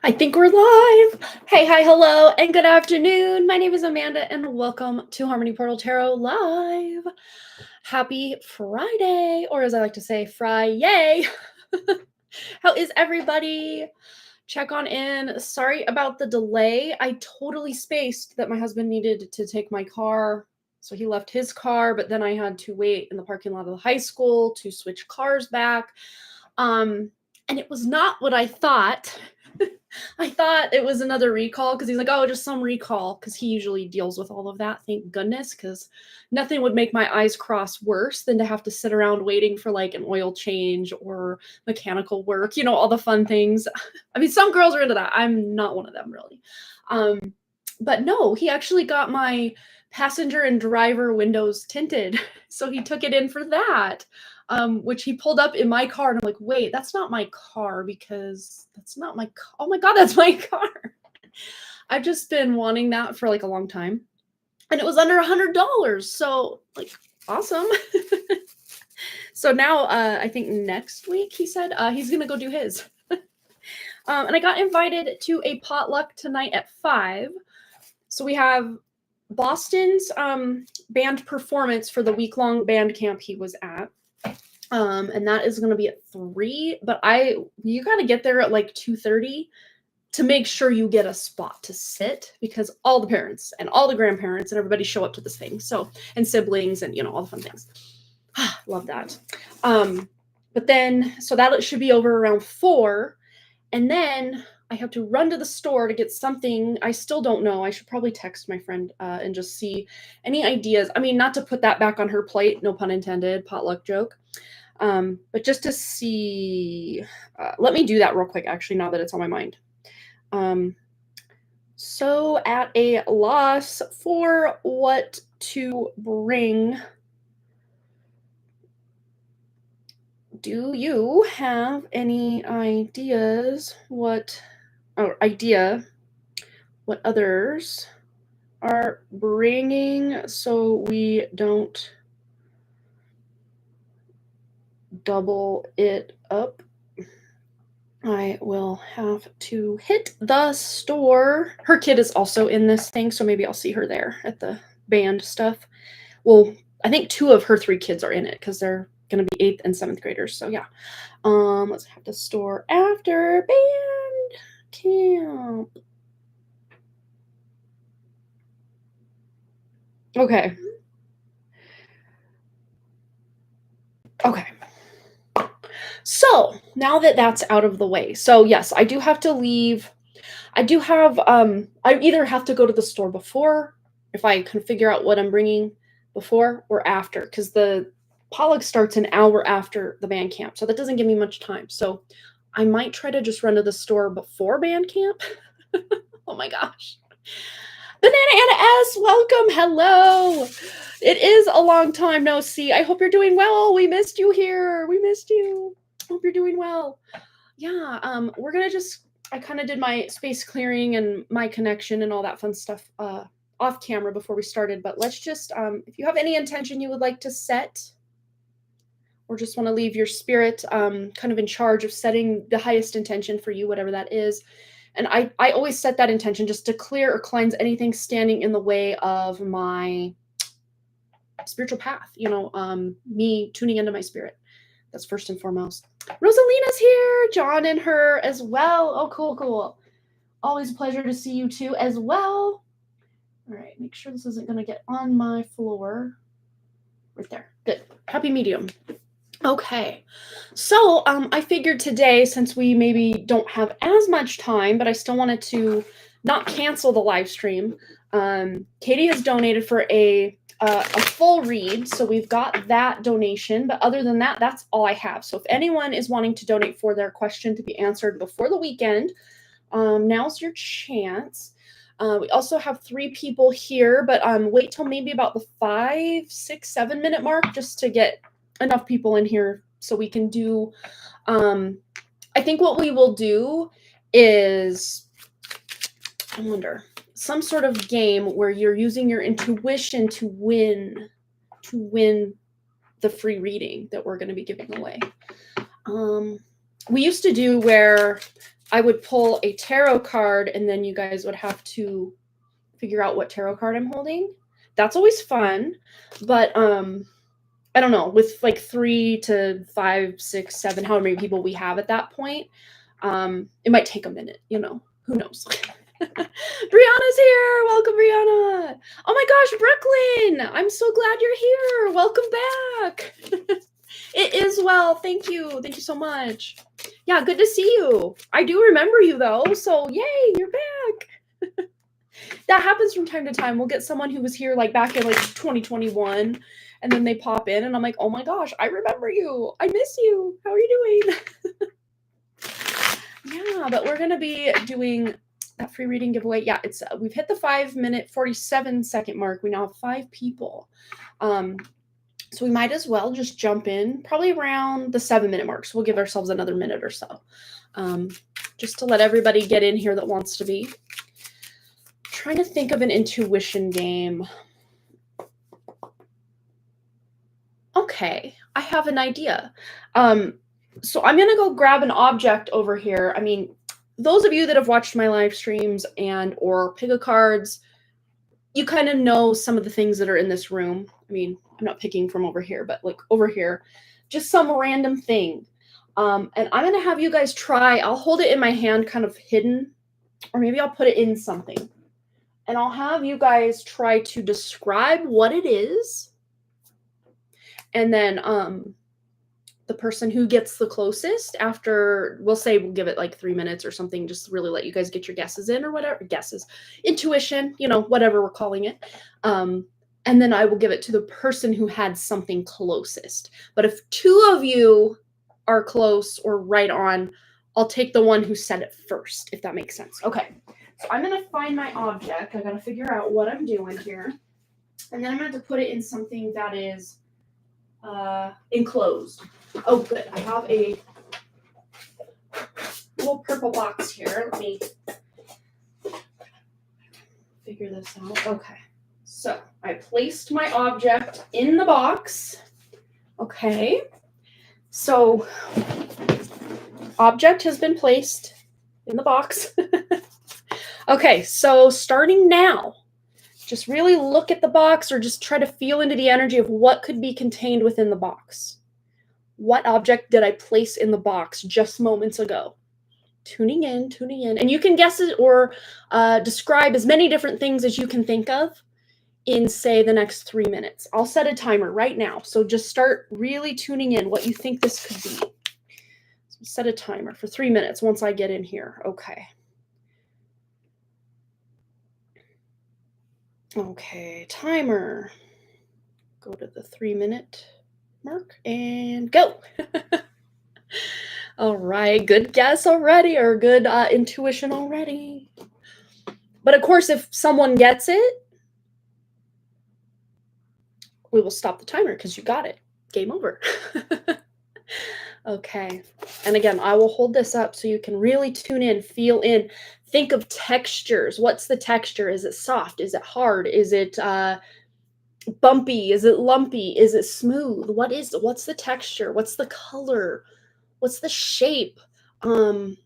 I think we're live. Hey, hi, hello, and good afternoon. My name is Amanda, and welcome to Harmony Portal Tarot Live. Happy Friday, or as I like to say, Fry-yay. How is everybody? Check on in. Sorry about the delay. I totally spaced that my husband needed to take my car, so he left his car, but then I had to wait in the parking lot of the high school to switch cars back. And it was not what I thought. I thought it was another recall because he's like, oh, just some recall, because he usually deals with all of that. Thank goodness, because nothing would make my eyes cross worse than to have to sit around waiting for like an oil change or mechanical work, all the fun things. I mean, some girls are into that. I'm not one of them, really. But no, he actually got my passenger and driver windows tinted. So he took it in for that. Which he pulled up in my car, and I'm like, wait, that's not my car, because that's not my car. Oh my God, that's my car. I've just been wanting that for like a long time, and it was under $100. So like, awesome. So now I think next week he said he's going to go do his. And I got invited to a potluck tonight at 5. So we have Boston's band performance for the week-long band camp he was at. And that is going to be at 3, but you got to get there at like 2:30 to make sure you get a spot to sit, because all the parents and all the grandparents and everybody show up to this thing. So, and siblings and, all the fun things. Love that. But then, so that should be over around 4. And then I have to run to the store to get something. I still don't know. I should probably text my friend and just see any ideas. I mean, not to put that back on her plate, no pun intended, potluck joke. But just to see, let me do that real quick, actually, now that it's on my mind. So at a loss for what to bring. Do you have any ideas what others are bringing, so we don't double it up? I will have to hit the store. Her kid is also in this thing, so maybe I'll see her there at the band stuff. Well, I think 2 of her 3 kids are in it, because they're going to be 8th and 7th graders. So yeah. Let's have the store after band camp. Okay. So now that that's out of the way, so yes, I do have to leave. I do have, I either have to go to the store before, if I can figure out what I'm bringing, before or after, because the potluck starts an hour after the band camp, so that doesn't give me much time. So I might try to just run to the store before band camp. Oh my gosh. Banana Anna S, welcome. Hello. It is a long time no see. I hope you're doing well. We missed you here. We missed you. Hope you're doing well. Yeah, we're gonna just, I kind of did my space clearing and my connection and all that fun stuff off camera before we started, but let's just, if you have any intention you would like to set, or just want to leave your spirit kind of in charge of setting the highest intention for you, whatever that is. And I always set that intention just to clear or cleanse anything standing in the way of my spiritual path, me tuning into my spirit. That's first and foremost. Rosalina's here, John and her as well. Oh, cool. Always a pleasure to see you too as well. All right, make sure this isn't going to get on my floor. Right there. Good. Happy medium. Okay, so I figured today, since we maybe don't have as much time, but I still wanted to not cancel the live stream, Katie has donated for a full read, so we've got that donation, but other than that, that's all I have. So if anyone is wanting to donate for their question to be answered before the weekend, now's your chance. We also have 3 people here, but wait till maybe about the 5, 6, 7 minute mark just to get enough people in here so we can do, I think what we will do is, I wonder, some sort of game where you're using your intuition to win the free reading that we're going to be giving away. We used to do where I would pull a tarot card and then you guys would have to figure out what tarot card I'm holding. That's always fun, but I don't know, with like 3 to 5, 6, 7, however many people we have at that point, it might take a minute, you know, who knows? Brianna's here. Welcome, Brianna. Oh my gosh, Brooklyn. I'm so glad you're here. Welcome back. It is well. Thank you. Thank you so much. Yeah, good to see you. I do remember you though. So yay, you're back. That happens from time to time. We'll get someone who was here like back in like 2021 and then they pop in and I'm like, oh my gosh, I remember you. I miss you. How are you doing? Yeah, but we're going to be doing that free reading giveaway. Yeah, it's we've hit the 5-minute 47-second mark. We now have 5 people. So we might as well just jump in probably around the 7-minute mark. So we'll give ourselves another minute or so. Just to let everybody get in here that wants to be. Trying to think of an intuition game. Okay, I have an idea. So I'm going to go grab an object over here. I mean, those of you that have watched my live streams and or pick a cards, you kind of know some of the things that are in this room. I mean, I'm not picking from over here, but like over here, just some random thing. And I'm going to have you guys try. I'll hold it in my hand kind of hidden, or maybe I'll put it in something. And I'll have you guys try to describe what it is. And then the person who gets the closest after, we'll say we'll give it like 3 minutes or something, just really let you guys get your guesses in or whatever, intuition, you know, whatever we're calling it. And then I will give it to the person who had something closest. But if 2 of you are close or right on, I'll take the one who said it first, if that makes sense. Okay, so I'm going to find my object. I got to figure out what I'm doing here. And then I'm going to have to put it in something that is enclosed. Oh, good. I have a little purple box here. Let me figure this out. Okay. So I placed my object in the box. Okay. So object has been placed in the box. Okay. So starting now, just really look at the box or just try to feel into the energy of what could be contained within the box. What object did I place in the box just moments ago? Tuning in. And you can guess it or describe as many different things as you can think of in, say, the next 3 minutes. I'll set a timer right now. So just start really tuning in what you think this could be. So set a timer for 3 minutes once I get in here. Okay. Okay, timer. Go to the 3-minute mark and go. All right, good guess already, or good intuition already. But of course, if someone gets it, we will stop the timer because you got it. Game over. Okay. And again, I will hold this up so you can really tune in, feel in, think of textures. What's the texture? Is it soft? Is it hard? Is it bumpy? Is it lumpy? Is it smooth? What's the texture? What's the color? What's the shape? You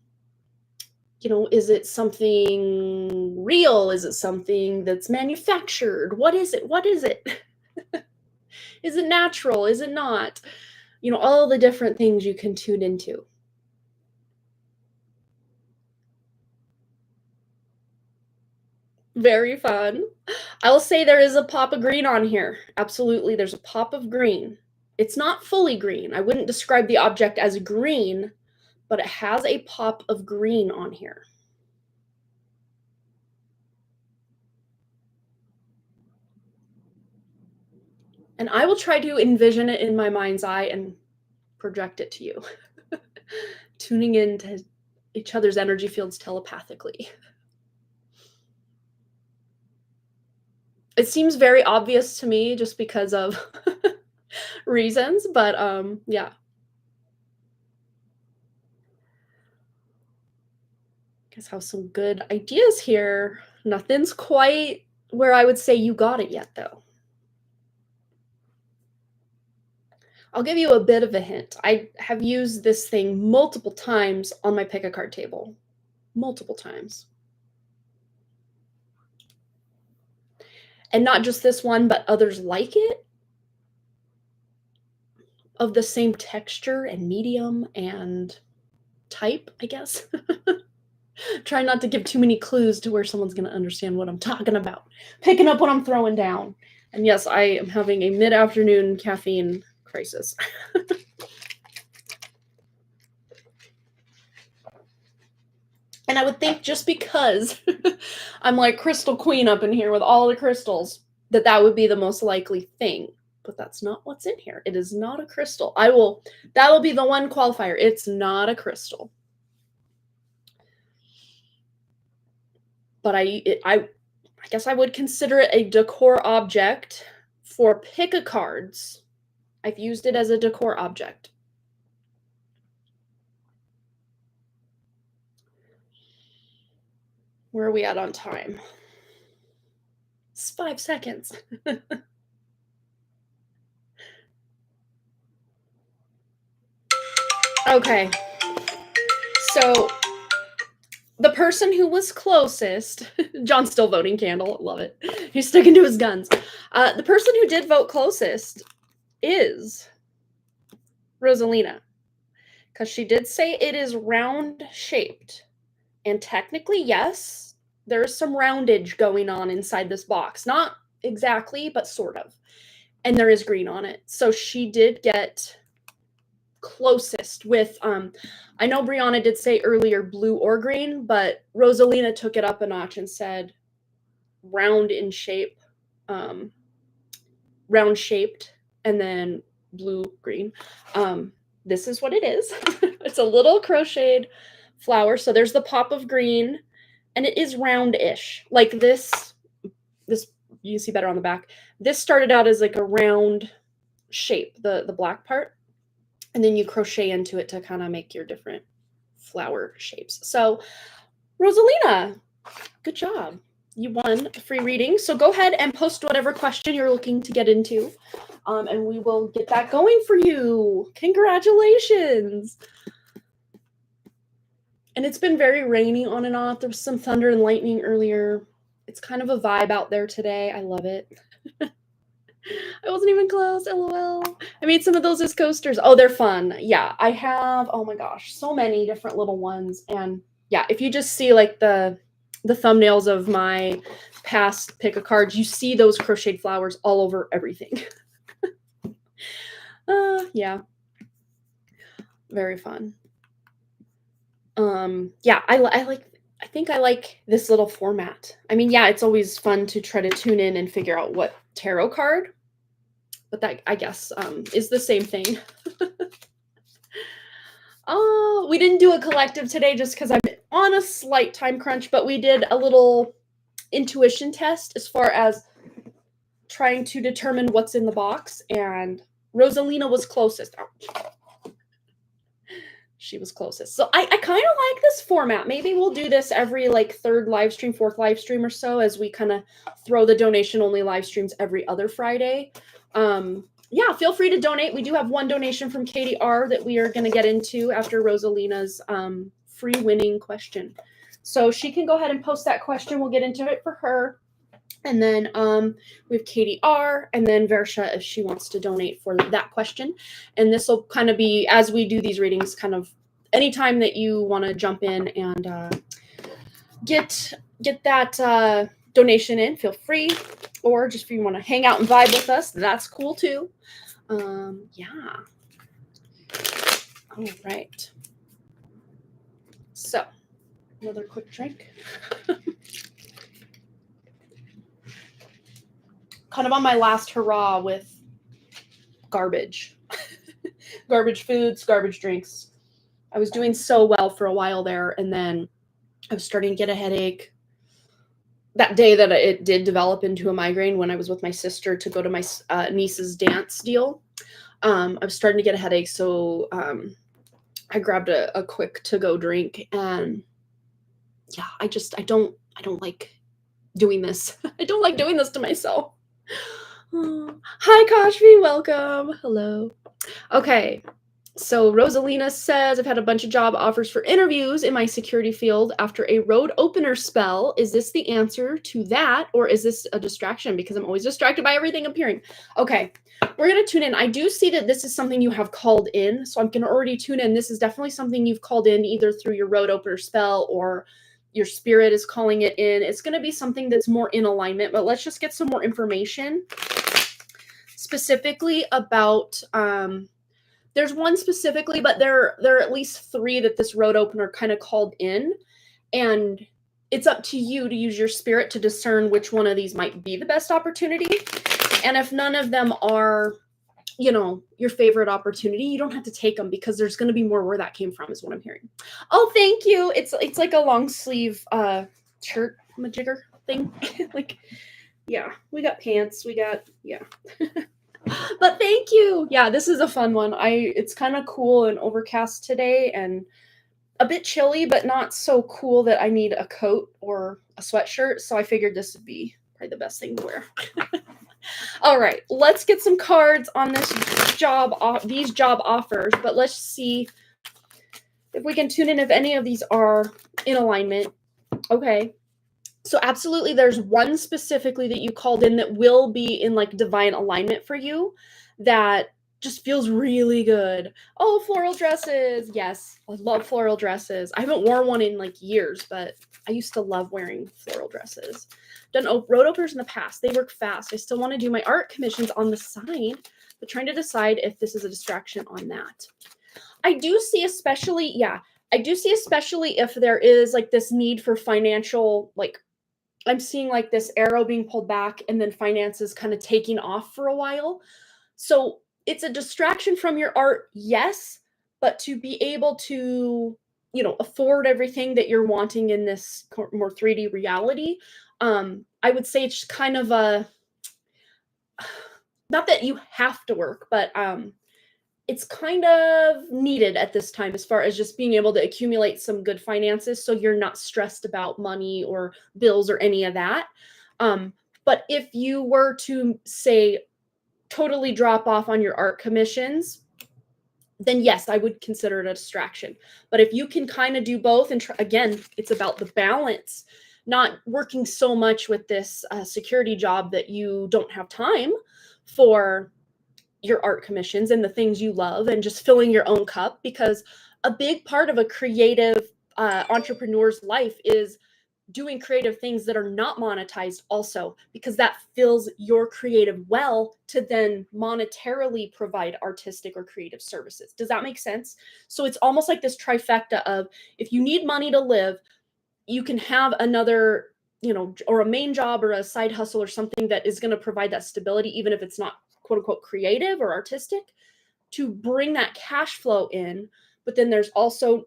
know, is it something real? Is it something that's manufactured? What is it? What is it? Is it natural? Is it not? You know, all the different things you can tune into. Very fun. I will say there is a pop of green on here. Absolutely, there's a pop of green. It's not fully green. I wouldn't describe the object as green, but it has a pop of green on here. And I will try to envision it in my mind's eye and project it to you. Tuning into each other's energy fields telepathically. It seems very obvious to me just because of reasons, but yeah. Guys have some good ideas here. Nothing's quite where I would say you got it yet, though. I'll give you a bit of a hint. I have used this thing multiple times on my pick a card table. multiple times. And not just this one, but others like it, of the same texture and medium and type, I guess. Try not to give too many clues to where someone's going to understand what I'm talking about. Picking up what I'm throwing down. And yes, I am having a mid-afternoon caffeine crisis. And I would think just because I'm like Crystal Queen up in here with all the crystals, that would be the most likely thing. But that's not what's in here. It is not a crystal. That'll be the one qualifier. It's not a crystal. But I guess I would consider it a decor object for pick-a-cards. I've used it as a decor object. Where are we at on time? It's 5 seconds. Okay. So the person who was closest, John's still voting, Candle, love it. He's sticking to his guns. The person who did vote closest is Rosalina, because she did say it is round shaped. And technically, yes, there's some roundage going on inside this box. Not exactly, but sort of. And there is green on it. So she did get closest with, I know Brianna did say earlier blue or green, but Rosalina took it up a notch and said round in shape, round shaped, and then blue, green. This is what it is. It's a little crocheted flower. So there's the pop of green, and it is round-ish. Like this you see better on the back. This started out as like a round shape, the black part, and then you crochet into it to kind of make your different flower shapes. So Rosalina, good job. You won a free reading. So go ahead and post whatever question you're looking to get into, and we will get that going for you. Congratulations. And it's been very rainy on and off. There was some thunder and lightning earlier. It's kind of a vibe out there today. I love it. I wasn't even close, LOL. I made some of those as coasters. Oh, they're fun. Yeah, I have, oh my gosh, so many different little ones. And yeah, if you just see like the thumbnails of my past pick-a-cards, you see those crocheted flowers all over everything. Yeah. Very fun. Yeah, I think I like this little format. I mean, yeah, it's always fun to try to tune in and figure out what tarot card, but that, I guess, is the same thing. Oh, we didn't do a collective today just because I'm on a slight time crunch, but we did a little intuition test as far as trying to determine what's in the box, and Rosalina was closest. Ouch. She was closest. So I kind of like this format. Maybe we'll do this every like third live stream, fourth live stream or so, as we kind of throw the donation only live streams every other Friday. Yeah, feel free to donate. We do have one donation from Katie R that we are going to get into after Rosalina's free winning question. So she can go ahead and post that question. We'll get into it for her. And then we have Katie R, and then Versha if she wants to donate for that question. And this will kind of be, as we do these readings, kind of anytime that you want to jump in and get that donation in, feel free. Or just if you want to hang out and vibe with us, that's cool too. Yeah. All right. So, another quick drink. Kind of on my last hurrah with garbage. Garbage foods, garbage drinks. I was doing so well for a while there, and then I was starting to get a headache. That day that it did develop into a migraine when I was with my sister to go to my niece's dance deal, I was starting to get a headache, so I grabbed a quick to-go drink, and yeah, I don't like doing this. I don't like doing this to myself. Oh. Hi, Kashvi, welcome. Hello. Okay, So Rosalina says, I've had a bunch of job offers for interviews in my security field after a road opener spell. Is this the answer to that, or is this a distraction? Because I'm always distracted by everything appearing. Okay, we're going to tune in. I do see that this is something you have called in, so I'm going to already tune in. This is definitely something you've called in either through your road opener spell or your spirit is calling it in. It's going to be something that's more in alignment, but let's just get some more information specifically about... there's one specifically, but there are at least 3 that this road opener kind of called in. And it's up to you to use your spirit to discern which one of these might be the best opportunity. And if none of them are, your favorite opportunity, you don't have to take them because there's going to be more where that came from is what I'm hearing. Oh, thank you. It's like a long sleeve shirt majigger thing. Like, yeah, we got pants. We got, yeah. But thank you. Yeah, this is a fun one. It's kind of cool and overcast today and a bit chilly, but not so cool that I need a coat or a sweatshirt. So I figured this would be probably the best thing to wear. All right, let's get some cards on these job offers, but let's see if we can tune in if any of these are in alignment. Okay. So absolutely, there's one specifically that you called in that will be in like divine alignment for you that just feels really good. Oh, floral dresses. Yes, I love floral dresses. I haven't worn one in like years, but I used to love wearing floral dresses. Done road openers in the past. They work fast. I still want to do my art commissions on the side, but trying to decide if this is a distraction on that. I do see especially if there is like this need for financial, like, I'm seeing like this arrow being pulled back and then finances kind of taking off for a while. So it's a distraction from your art, yes, but to be able to, afford everything that you're wanting in this more 3D reality, I would say it's kind of not that you have to work, but it's kind of needed at this time as far as just being able to accumulate some good finances so you're not stressed about money or bills or any of that. But if you were to, say, totally drop off on your art commissions, then yes, I would consider it a distraction. But if you can kind of do both, and again, it's about the balance, not working so much with this security job that you don't have time for your art commissions and the things you love and just filling your own cup, because a big part of a creative entrepreneur's life is doing creative things that are not monetized also, because that fills your creative well to then monetarily provide artistic or creative services. Does that make sense? So it's almost like this trifecta of, if you need money to live, you can have another, or a main job or a side hustle or something that is going to provide that stability, even if it's not quote unquote creative or artistic, to bring that cash flow in. But then there's also,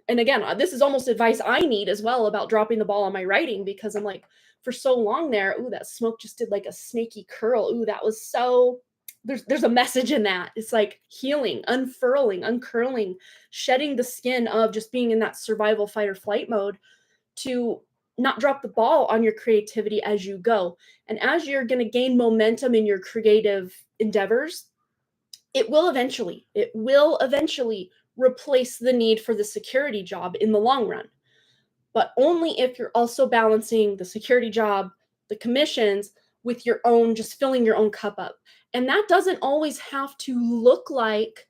and again, this is almost advice I need as well about dropping the ball on my writing, because I'm like, for so long there, ooh, that smoke just did like a snaky curl. Ooh, that was so, there's a message in that. It's like healing, unfurling, uncurling, shedding the skin of just being in that survival, fight or flight mode, to not drop the ball on your creativity as you go. And as you're going to gain momentum in your creative endeavors, it will eventually replace the need for the security job in the long run. But only if you're also balancing the security job, the commissions, with your own, just filling your own cup up. And that doesn't always have to look like,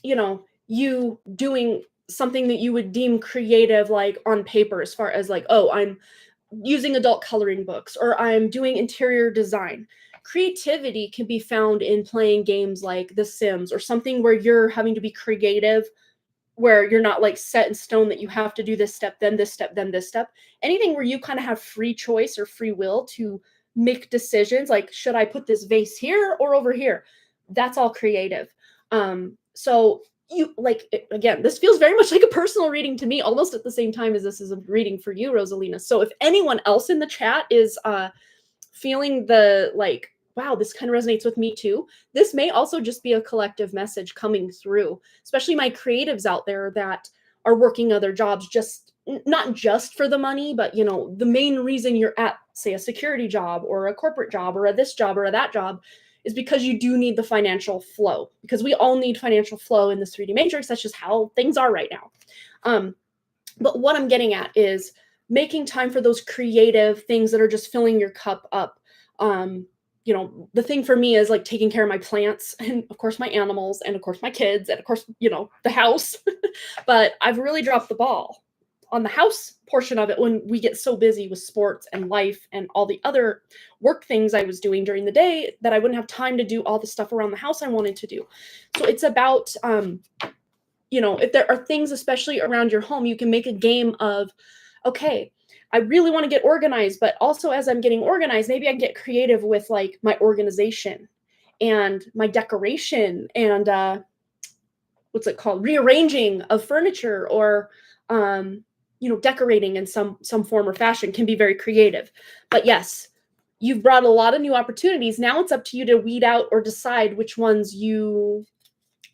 you doing something that you would deem creative, like on paper, as far as like, oh, I'm using adult coloring books or I'm doing interior design. Creativity can be found in playing games like The Sims or something where you're having to be creative, where you're not like set in stone that you have to do this step, then this step, then this step. Anything where you kind of have free choice or free will to make decisions, like, should I put this vase here or over here? That's all creative. So you, like, again, this feels very much like a personal reading to me, almost at the same time as this is a reading for you, Rosalina. So if anyone else in the chat is feeling the like, wow, this kind of resonates with me too, this may also just be a collective message coming through, especially my creatives out there that are working other jobs, just not just for the money, but the main reason you're at, say, a security job or a corporate job or a this job or a that job is because you do need the financial flow, because we all need financial flow in this 3D matrix. That's just how things are right now. But what I'm getting at is making time for those creative things that are just filling your cup up. You know, the thing for me is like taking care of my plants and of course my animals and of course my kids and of course, you know, the house. But I've really dropped the ball on the house portion of it when we get so busy with sports and life and all the other work things I was doing during the day that I wouldn't have time to do all the stuff around the house I wanted to do. So it's about, you know, if there are things, especially around your home, you can make a game of, okay, I really want to get organized, but also as I'm getting organized, maybe I can get creative with like my organization and my decoration and what's it called? Rearranging of furniture or, you know, decorating in some form or fashion can be very creative. But yes, you've brought a lot of new opportunities. Now it's up to you to weed out or decide which ones you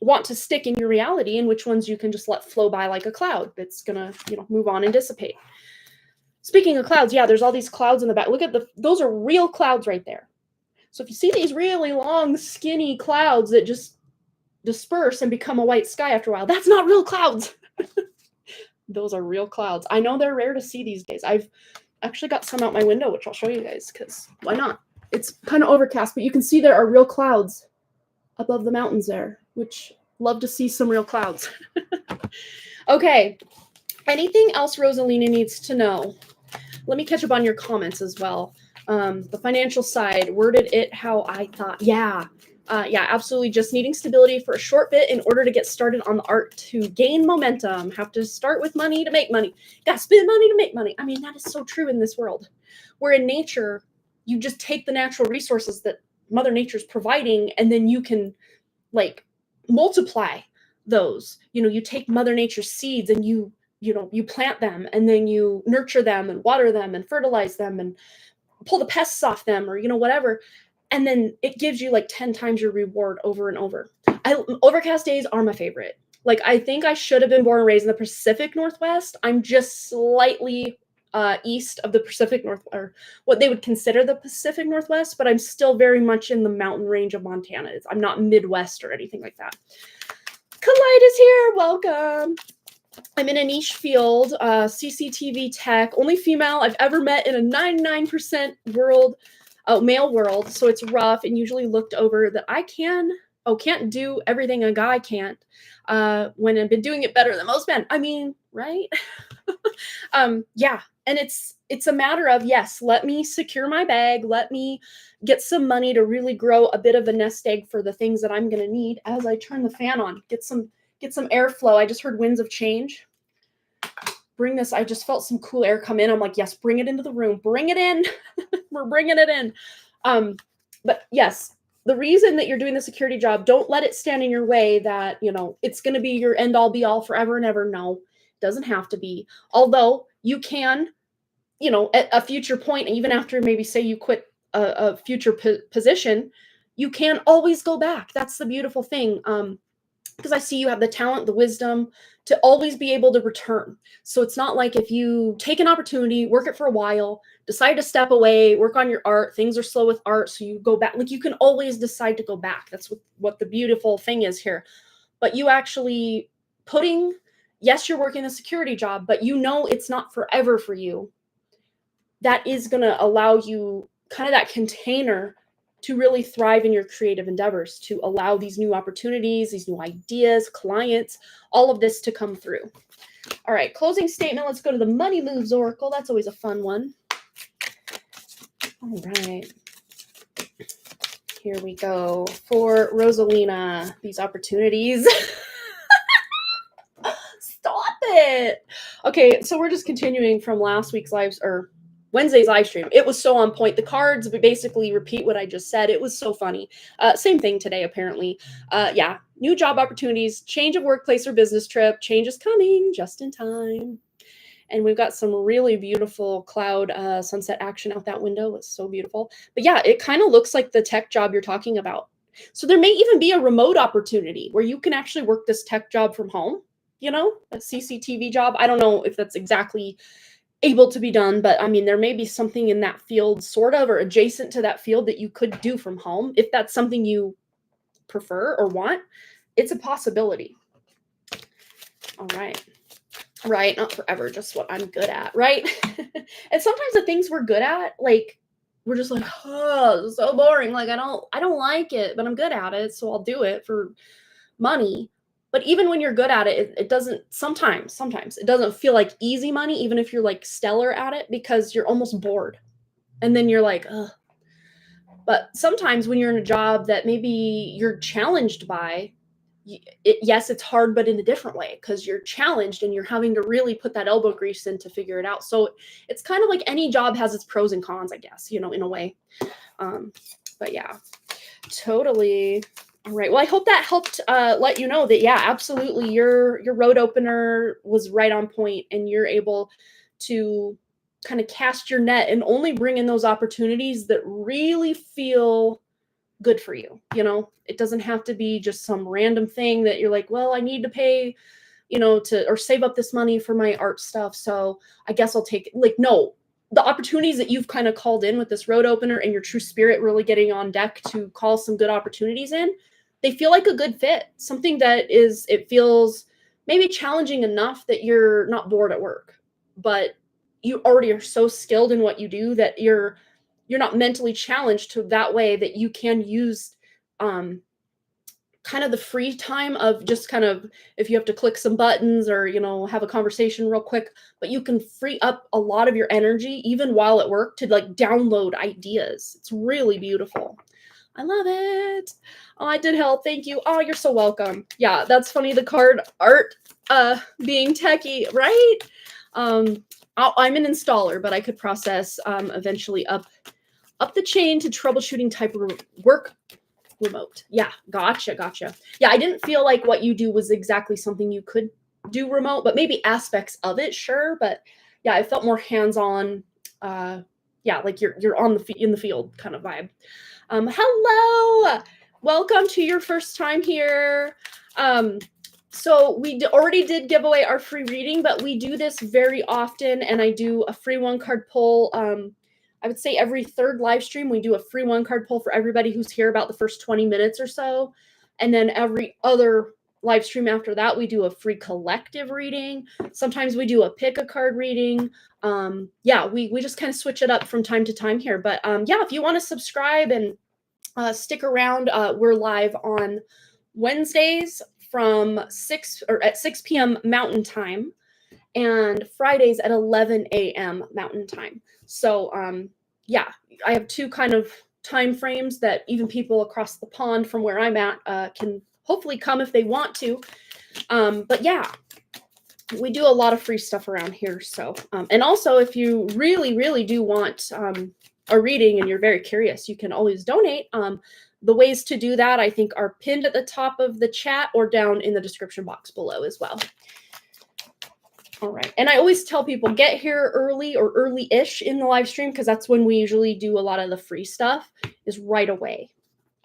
want to stick in your reality and which ones you can just let flow by like a cloud that's gonna, you know, move on and dissipate. Speaking of clouds, yeah, there's all these clouds in the back. Look at those are real clouds right there. So if you see these really long, skinny clouds that just disperse and become a white sky after a while, that's not real clouds. Those are real clouds. I know they're rare to see these days. I've actually got some out my window, which I'll show you guys because why not? It's kind of overcast, but you can see there are real clouds above the mountains there, which love to see some real clouds. Okay. Anything else Rosalina needs to know? Let me catch up on your comments as well. The financial side, worded it how I thought. Yeah, absolutely. Just needing stability for a short bit in order to get started on the art to gain momentum. Have to start with money to make money. Got to spend money to make money. I mean, that is so true in this world. Where in nature, you just take the natural resources that Mother Nature's providing, and then you can like multiply those. You know, you take Mother Nature's seeds and you plant them and then you nurture them and water them and fertilize them and pull the pests off them or, you know, whatever. And then it gives you like 10 times your reward over and over. Overcast days are my favorite. Like, I think I should have been born and raised in the Pacific Northwest. I'm just slightly east of the Pacific North, or what they would consider the Pacific Northwest, but I'm still very much in the mountain range of Montana. I'm not Midwest or anything like that. Khalid is here. Welcome. I'm in a niche field, CCTV tech, only female I've ever met in a 99% male world. So it's rough and usually looked over that I can't do everything a guy can't when I've been doing it better than most men. I mean, right? Yeah. And it's a matter of, yes, let me secure my bag. Let me get some money to really grow a bit of a nest egg for the things that I'm going to need as I turn the fan on, get some airflow. I just heard winds of change. Bring this. I just felt some cool air come in. I'm like, yes, bring it into the room. Bring it in. We're bringing it in. But yes, the reason that you're doing the security job, don't let it stand in your way that, you know, it's going to be your end all be all forever and ever. No, it doesn't have to be. Although you can, you know, at a future point, even after maybe say you quit a future position, you can always go back. That's the beautiful thing. Because I see you have the talent, the wisdom to always be able to return. So it's not like if you take an opportunity, work it for a while, decide to step away, work on your art, things are slow with art, so you go back. Like, you can always decide to go back. That's what the beautiful thing is here. But you actually yes, you're working a security job, but you know it's not forever for you. That is going to allow you kind of that container to really thrive in your creative endeavors, to allow these new opportunities, these new ideas, clients, all of this to come through. All right, closing statement. Let's go to the Money Moves Oracle. That's always a fun one. All right. Here we go. For Rosalina, these opportunities. Stop it. Okay, so we're just continuing from last week's Wednesday's live stream. It was so on point. The cards basically repeat what I just said. It was so funny. Same thing today, apparently. Yeah, new job opportunities, change of workplace or business trip. Change is coming just in time. And we've got some really beautiful cloud sunset action out that window. It's so beautiful. But yeah, it kind of looks like the tech job you're talking about. So there may even be a remote opportunity where you can actually work this tech job from home, you know, a CCTV job. I don't know if that's exactly able to be done, but I mean, there may be something in that field sort of or adjacent to that field that you could do from home. If that's something you prefer or want, it's a possibility. All right. Right, not forever, just what I'm good at, right? And sometimes the things we're good at, like, we're just like, oh, this is so boring. Like, I don't like it, but I'm good at it, so I'll do it for money. But even when you're good at it, it doesn't sometimes it doesn't feel like easy money, even if you're like stellar at it, because you're almost bored. And then you're like, ugh. But sometimes when you're in a job that maybe you're challenged by, yes, it's hard, but in a different way because you're challenged and you're having to really put that elbow grease in to figure it out. So it's kind of like any job has its pros and cons, I guess, in a way. But yeah, totally. All right. Well, I hope that helped let you know that, yeah, absolutely. Your road opener was right on point and you're able to kind of cast your net and only bring in those opportunities that really feel good for you. It doesn't have to be just some random thing that you're like, well, I need to pay, or save up this money for my art stuff. So I guess I'll take it. Like, no, the opportunities that you've kind of called in with this road opener and your true spirit really getting on deck to call some good opportunities in, they feel like a good fit. Something that it feels maybe challenging enough that you're not bored at work, but you already are so skilled in what you do that you're not mentally challenged to that way that you can use kind of the free time of just kind of if you have to click some buttons or have a conversation real quick, but you can free up a lot of your energy even while at work to like download ideas. It's really beautiful. I love it. Oh, I did help. Thank you. Oh, you're so welcome. Yeah, that's funny. The card art being techie, right? I'm an installer, but I could process eventually up the chain to troubleshooting type of work remote. Yeah, gotcha. Yeah, I didn't feel like what you do was exactly something you could do remote, but maybe aspects of it, sure. But yeah, I felt more hands-on. Yeah, like you're on in the field kind of vibe. Hello, welcome to your first time here. So we already did give away our free reading, but we do this very often, and I do a free one card pull. I would say every third live stream, we do a free one card pull for everybody who's here about the first 20 minutes or so. And then every other live stream after that, we do a free collective reading. Sometimes we do a pick a card reading. Yeah, we just kind of switch it up from time to time here. But yeah, if you want to subscribe and stick around, we're live on Wednesdays from 6 p.m. Mountain Time and Fridays at 11 a.m. Mountain Time. So yeah, I have two kind of time frames that even people across the pond from where I'm at can hopefully come if they want to. But yeah, we do a lot of free stuff around here. So and also if you really, really do want a reading and you're very curious, you can always donate. The ways to do that, I think, are pinned at the top of the chat or down in the description box below as well. All right. And I always tell people get here early or early-ish in the live stream because that's when we usually do a lot of the free stuff is right away.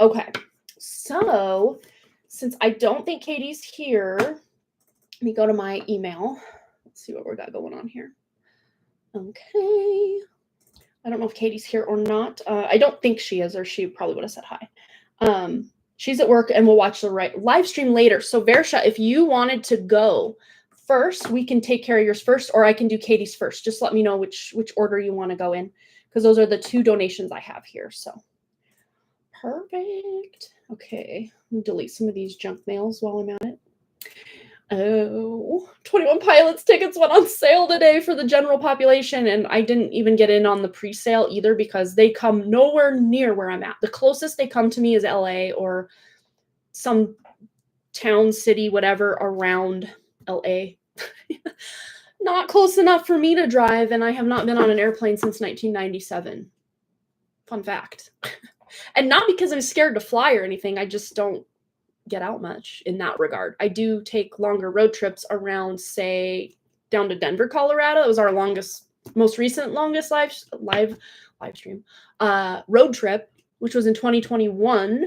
Okay. So since I don't think Katie's here, let me go to my email. Let's see what we got going on here. Okay. I don't know if Katie's here or not. I don't think she is, or she probably would have said hi. She's at work and we'll watch the live stream later. So Versha, if you wanted to go first, we can take care of yours first, or I can do Katie's first. Just let me know which order you want to go in, because those are the two donations I have here. So perfect. Okay, delete some of these junk mails while I'm at it. Oh, 21 Pilots tickets went on sale today for the general population, and I didn't even get in on the pre-sale either because they come nowhere near where I'm at. The closest they come to me is LA or some town, city, whatever around LA. Not close enough for me to drive, and I have not been on an airplane since 1997. Fun fact. And not because I'm scared to fly or anything, I just don't get out much in that regard. I do take longer road trips around, say, down to Denver, Colorado. It was our most recent longest live stream road trip, which was in 2021.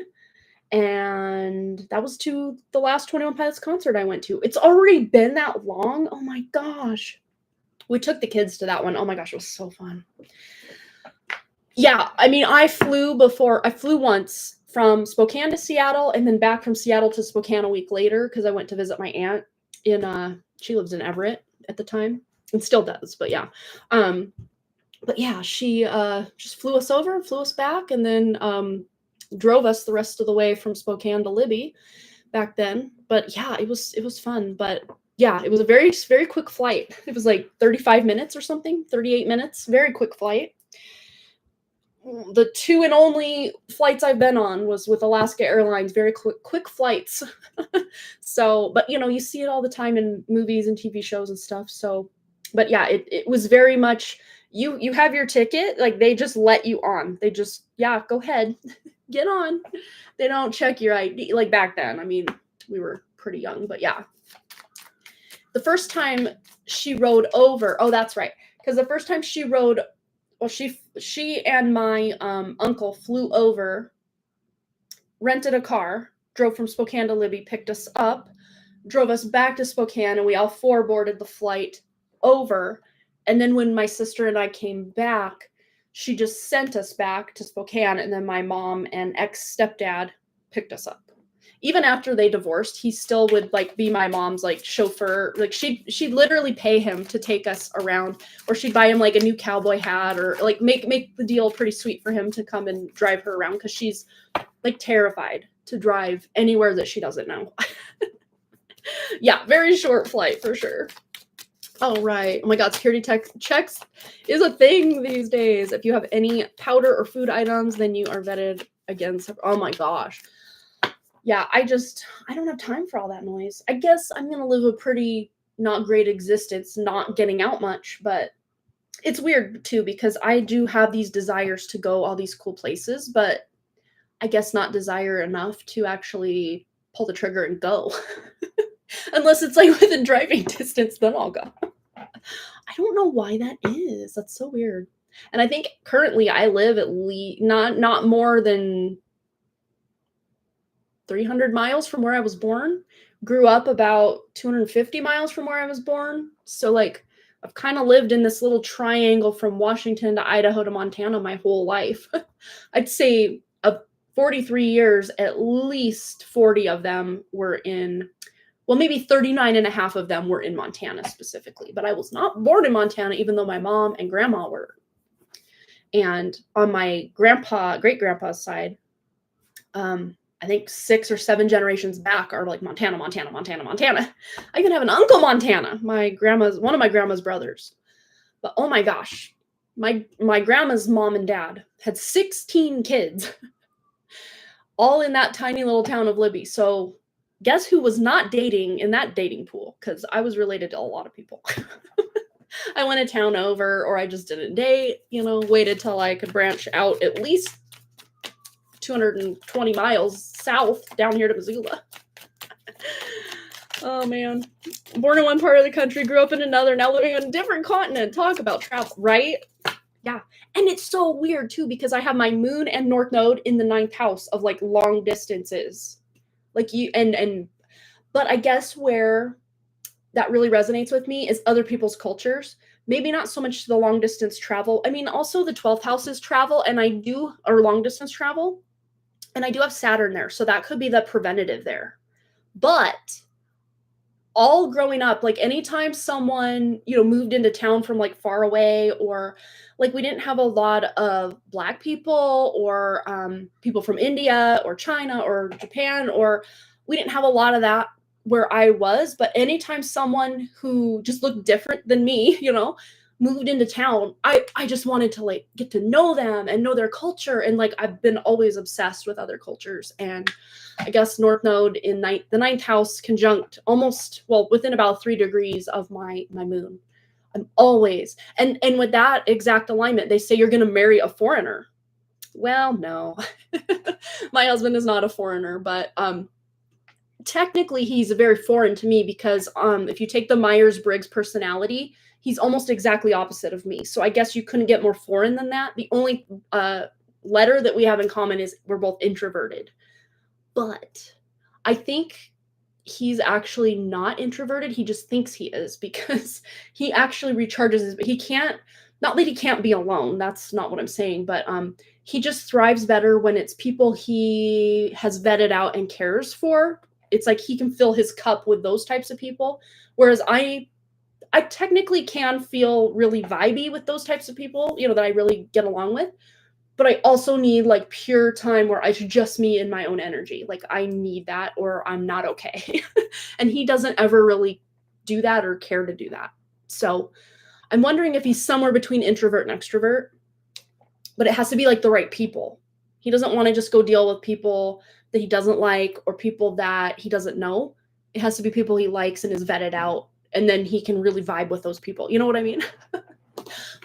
And that was to the last 21 Pilots concert I went to. It's already been that long. Oh my gosh. We took the kids to that one. Oh my gosh, it was so fun. Yeah, I mean, I flew once from Spokane to Seattle and then back from Seattle to Spokane a week later because I went to visit my aunt she lives in Everett at the time and still does, but yeah. But yeah, she just flew us over and flew us back and then drove us the rest of the way from Spokane to Libby back then. But yeah, it was fun. But yeah, it was a very, very quick flight. It was like 35 minutes or something, 38 minutes, very quick flight. The two and only flights I've been on was with Alaska Airlines, very quick flights. So, but you see it all the time in movies and TV shows and stuff. So, but yeah, it was very much, you have your ticket, like they just let you on. They just, yeah, go ahead, get on. They don't check your ID like back then. I mean, we were pretty young, but yeah. The first time she rode over, oh, that's right. Because the first time she rode, well, she and my uncle flew over, rented a car, drove from Spokane to Libby, picked us up, drove us back to Spokane, and we all four boarded the flight over. And then when my sister and I came back, she just sent us back to Spokane, and then my mom and ex-stepdad picked us up. Even after they divorced, he still would like be my mom's like chauffeur. Like she'd literally pay him to take us around, or she'd buy him like a new cowboy hat, or like make the deal pretty sweet for him to come and drive her around because she's like terrified to drive anywhere that she doesn't know. Yeah, very short flight for sure. Oh, right. Oh my God, security checks is a thing these days. If you have any powder or food items, then you are vetted against. Oh my gosh. Yeah, I don't have time for all that noise. I guess I'm going to live a pretty not great existence, not getting out much, but it's weird too, because I do have these desires to go all these cool places, but I guess not desire enough to actually pull the trigger and go. Unless it's like within driving distance, then I'll go. I don't know why that is. That's so weird. And I think currently I live at least not more than 300 miles from where I was born, grew up about 250 miles from where I was born. So like I've kind of lived in this little triangle from Washington to Idaho to Montana my whole life. I'd say of 43 years, at least 40 of them were in, well, maybe 39 and a half of them were in Montana specifically, but I was not born in Montana, even though my mom and grandma were. And on my great grandpa's side, I think 6 or 7 generations back are like Montana. I even have an Uncle Montana, one of my grandma's brothers. But oh my gosh, my grandma's mom and dad had 16 kids, all in that tiny little town of Libby. So guess who was not dating in that dating pool? Because I was related to a lot of people. I went a town over, or I just didn't date, waited till I could branch out at least 220 miles south down here to Missoula. Oh man. Born in one part of the country, grew up in another, now living on a different continent. Talk about travel, right? Yeah. And it's so weird too, because I have my moon and north node in the 9th house of like long distances. Like but I guess where that really resonates with me is other people's cultures. Maybe not so much the long distance travel. I mean, also the 12th house is travel, or long distance travel. And I do have Saturn there, so that could be the preventative there. But all growing up, like anytime someone, moved into town from like far away, or like we didn't have a lot of Black people or people from India or China or Japan, or we didn't have a lot of that where I was. But anytime someone who just looked different than me, moved into town, I just wanted to like get to know them and know their culture. And like I've been always obsessed with other cultures. And I guess North Node in the 9th house conjunct within about 3 degrees of my moon. I'm always, and with that exact alignment, they say you're going to marry a foreigner. Well, no, my husband is not a foreigner, but technically he's very foreign to me because if you take the Myers-Briggs personality, he's almost exactly opposite of me. So I guess you couldn't get more foreign than that. The only letter that we have in common is we're both introverted. But I think he's actually not introverted. He just thinks he is because he actually recharges he can't, not that he can't be alone. That's not what I'm saying, but he just thrives better when it's people he has vetted out and cares for. It's like he can fill his cup with those types of people. Whereas I technically can feel really vibey with those types of people, that I really get along with. But I also need like pure time where it's just me and my own energy. Like I need that or I'm not okay. And he doesn't ever really do that or care to do that. So I'm wondering if he's somewhere between introvert and extrovert, but it has to be like the right people. He doesn't want to just go deal with people that he doesn't like or people that he doesn't know. It has to be people he likes and is vetted out, and then he can really vibe with those people. You know what I mean?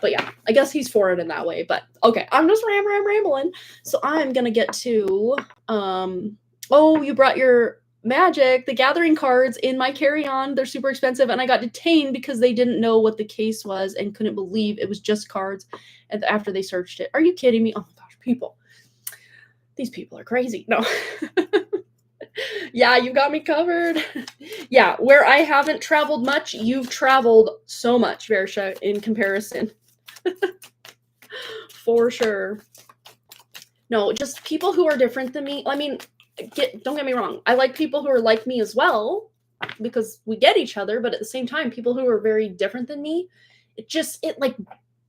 But yeah, I guess he's for it in that way. But okay, I'm just rambling. So I'm gonna get to oh, you brought your Magic the Gathering cards in my carry-on. They're super expensive, and I got detained because they didn't know what the case was and couldn't believe it was just cards. And after they searched it, are you kidding me? Oh my gosh, people! These people are crazy. No. Yeah, you got me covered. Yeah, where I haven't traveled much, you've traveled so much, Versha, in comparison. For sure. No, just people who are different than me. I mean, don't get me wrong. I like people who are like me as well because we get each other, but at the same time, people who are very different than me, it like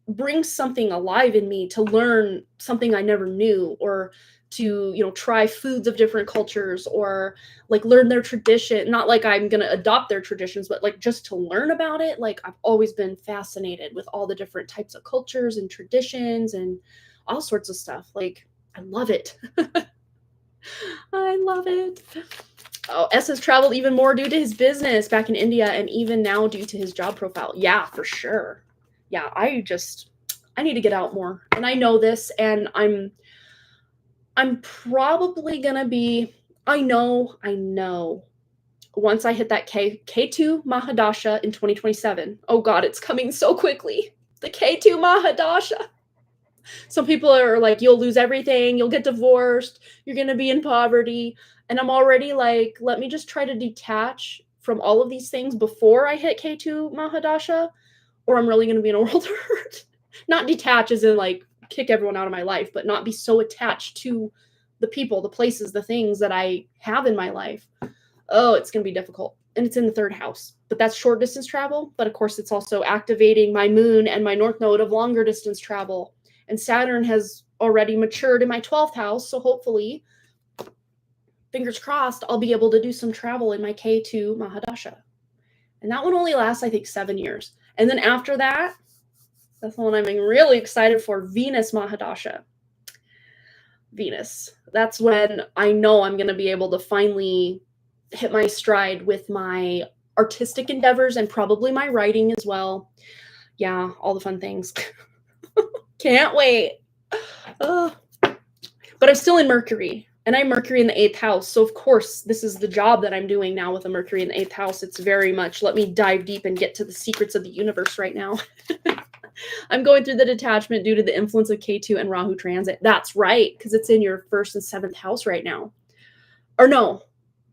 brings something alive in me to learn something I never knew, or to try foods of different cultures, or like learn their tradition. Not like I'm gonna adopt their traditions, but like just to learn about it. Like I've always been fascinated with all the different types of cultures and traditions and all sorts of stuff. Like I love it. I love it. Oh, S has traveled even more due to his business back in India, and even now due to his job profile. Yeah, for sure. Yeah, I need to get out more, and I know this, and I'm probably gonna be, I know, once I hit that K2 Mahadasha in 2027. Oh God, it's coming so quickly. The K2 Mahadasha. Some people are like, you'll lose everything, you'll get divorced, you're gonna be in poverty. And I'm already like, let me just try to detach from all of these things before I hit K2 Mahadasha, or I'm really gonna be in a world of hurt. Not detach as in like kick everyone out of my life, but not be so attached to the people, the places, the things that I have in my life. Oh, it's going to be difficult. And it's in the 3rd house, but that's short distance travel. But of course, it's also activating my moon and my north node of longer distance travel. And Saturn has already matured in my 12th house. So hopefully, fingers crossed, I'll be able to do some travel in my K2 Mahadasha. And that one only lasts, I think, 7 years. And then after that, that's the one I'm really excited for, Venus Mahadasha. Venus. That's when I know I'm going to be able to finally hit my stride with my artistic endeavors and probably my writing as well. Yeah, all the fun things. Can't wait. But I'm still in Mercury, and I'm Mercury in the 8th house. So of course, this is the job that I'm doing now with a Mercury in the 8th house. It's very much, let me dive deep and get to the secrets of the universe right now. I'm going through the detachment due to the influence of K2 and Rahu transit. That's right, because it's in your 1st and 7th house right now. Or no,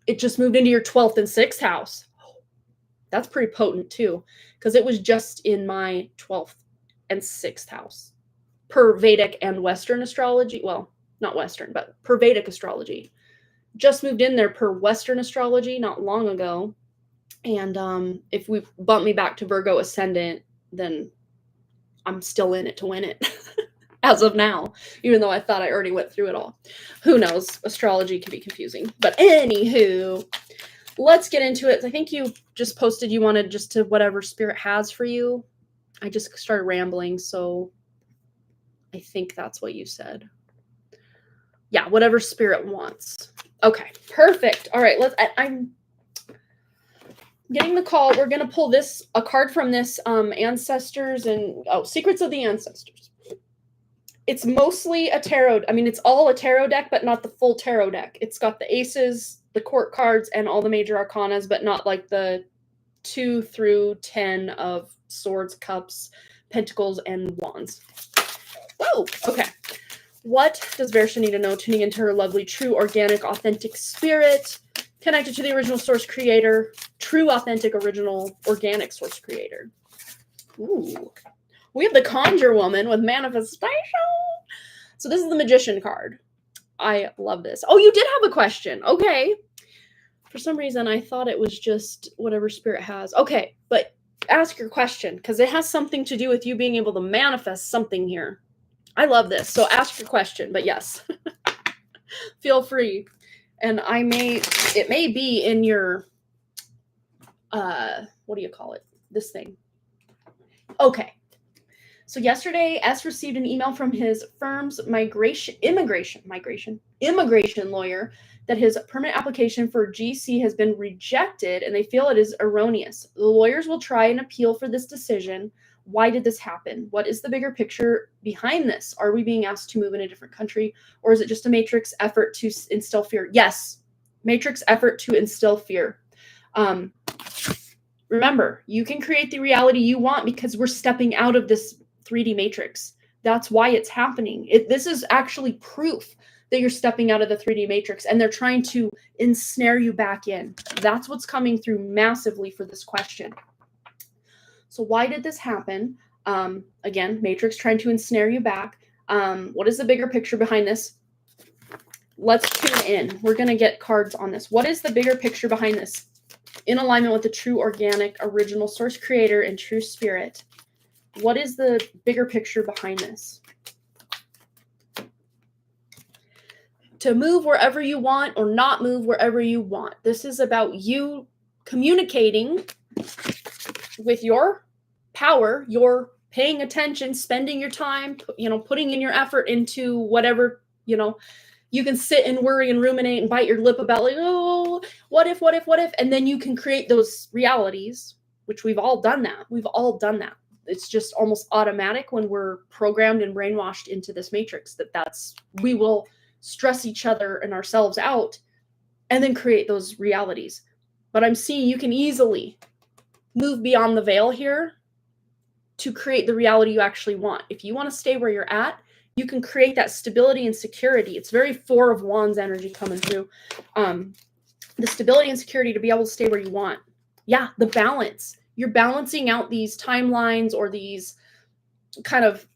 it just moved into your 12th and 6th house. That's pretty potent too, because it was just in my 12th and 6th house. Per Vedic and Western astrology. Well, not Western, but per Vedic astrology. Just moved in there per Western astrology not long ago. And if we bump me back to Virgo ascendant, then I'm still in it to win it as of now, even though I thought I already went through it all. Who knows? Astrology can be confusing. But anywho, let's get into it. I think you just posted you wanted just to whatever spirit has for you. I just started rambling, so I think that's what you said. Yeah, whatever spirit wants. Okay, perfect. All right, I'm getting the call. We're going to pull a card from this Ancestors and Secrets of the Ancestors. It's mostly a tarot. I mean, it's all a tarot deck, but not the full tarot deck. It's got the aces, the court cards, and all the major arcanas, but not like the 2 through 10 of swords, cups, pentacles, and wands. Whoa, okay. What does Versha need to know tuning into her lovely, true, organic, authentic spirit? connected to the original source creator, true, authentic, original, organic source creator. Ooh. We have the Conjure Woman with manifestation. So this is the Magician card. I love this. Oh, you did have a question. Okay. For some reason, I thought it was just whatever spirit has. Okay, but ask your question because it has something to do with you being able to manifest something here. I love this. So ask your question, but yes, feel free. And it may be in your, what do you call it? This thing. Okay. So yesterday, S received an email from his firm's immigration lawyer that his permanent application for GC has been rejected and they feel it is erroneous. The lawyers will try and appeal for this decision. Why did this happen? What is the bigger picture behind this? Are we being asked to move in a different country, or is it just a matrix effort to instill fear? Yes, matrix effort to instill fear. Remember, you can create the reality you want because we're stepping out of this 3D matrix. That's why it's happening. This is actually proof that you're stepping out of the 3D matrix and they're trying to ensnare you back in. That's what's coming through massively for this question. So why did this happen? Again, matrix trying to ensnare you back. What is the bigger picture behind this? Let's tune in. We're going to get cards on this. What is the bigger picture behind this? In alignment with the true, organic, original source creator and true spirit. What is the bigger picture behind this? To move wherever you want or not move wherever you want. This is about you communicating with your power, your paying attention, spending your time, putting in your effort into whatever, you can sit and worry and ruminate and bite your lip about like, oh, what if? And then you can create those realities, which we've all done that. We've all done that. It's just almost automatic when we're programmed and brainwashed into this matrix we will stress each other and ourselves out and then create those realities. But I'm seeing you can easily move beyond the veil here to create the reality you actually want. If you want to stay where you're at, you can create that stability and security. It's very Four of Wands energy coming through. The stability and security to be able to stay where you want. Yeah, the balance. You're balancing out these timelines or these kind of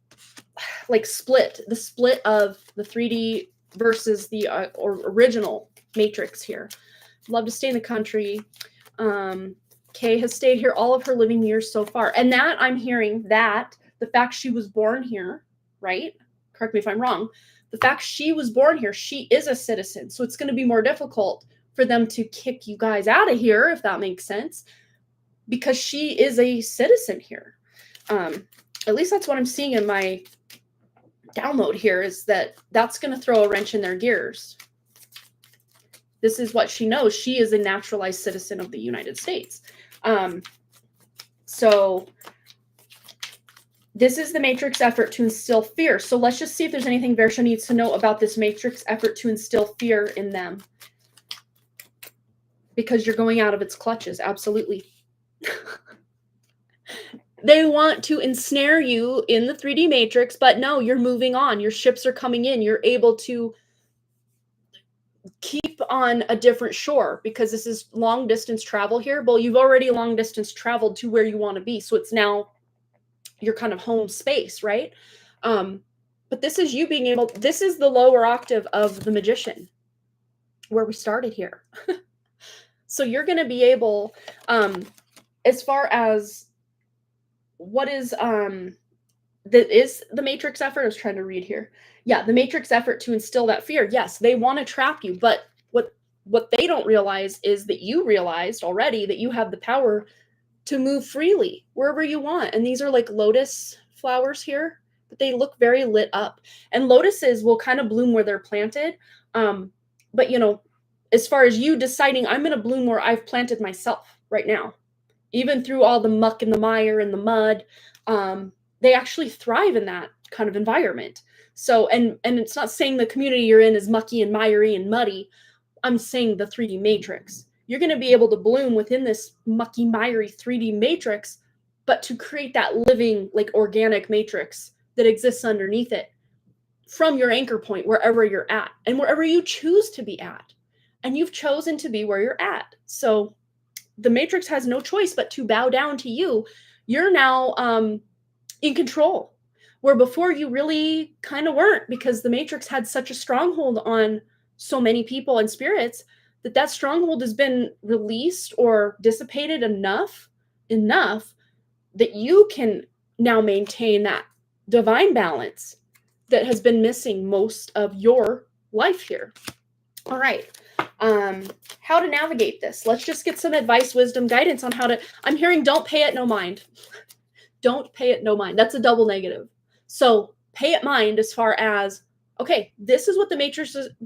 like the split of the 3D versus the original matrix here. Love to stay in the country. Kay has stayed here all of her living years so far. And that I'm hearing that the fact she was born here, right? Correct me if I'm wrong. The fact she was born here, she is a citizen. So it's going to be more difficult for them to kick you guys out of here, if that makes sense, because she is a citizen here. At least that's what I'm seeing in my download here, is that's going to throw a wrench in their gears. This is what she knows. She is a naturalized citizen of the United States. So this is the matrix effort to instill fear. So let's just see if there's anything Versha needs to know about this matrix effort to instill fear in them. Because you're going out of its clutches. Absolutely. They want to ensnare you in the 3D matrix, but no, you're moving on. Your ships are coming in. You're able to keep on a different shore because this is long distance travel here. Well, you've already long distance traveled to where you want to be. So it's now your kind of home space, right? But this is you being able, this is the lower octave of the Magician where we started here. So you're going to be able, as far as what is the matrix effort? I was trying to read here. Yeah, the matrix effort to instill that fear. Yes, they want to trap you, but what they don't realize is that you realized already that you have the power to move freely wherever you want. And these are like lotus flowers here, but they look very lit up. And lotuses will kind of bloom where they're planted. But as far as you deciding, I'm going to bloom where I've planted myself right now, even through all the muck and the mire and the mud, they actually thrive in that kind of environment. So, and it's not saying the community you're in is mucky and miry and muddy. I'm saying the 3D matrix. You're going to be able to bloom within this mucky, miry 3D matrix, but to create that living, like organic matrix that exists underneath it from your anchor point, wherever you're at and wherever you choose to be at. and you've chosen to be where you're at. So the Matrix has no choice but to bow down to you. You're now in control, where before you really kind of weren't, because the Matrix had such a stronghold on so many people and spirits that stronghold has been released or dissipated enough that you can now maintain that divine balance that has been missing most of your life here. All right. How to navigate this. Let's just get some advice, wisdom, guidance on how to. I'm hearing don't pay it no mind. Don't pay it no mind. That's a double negative. So pay it mind as far as, okay, this is what the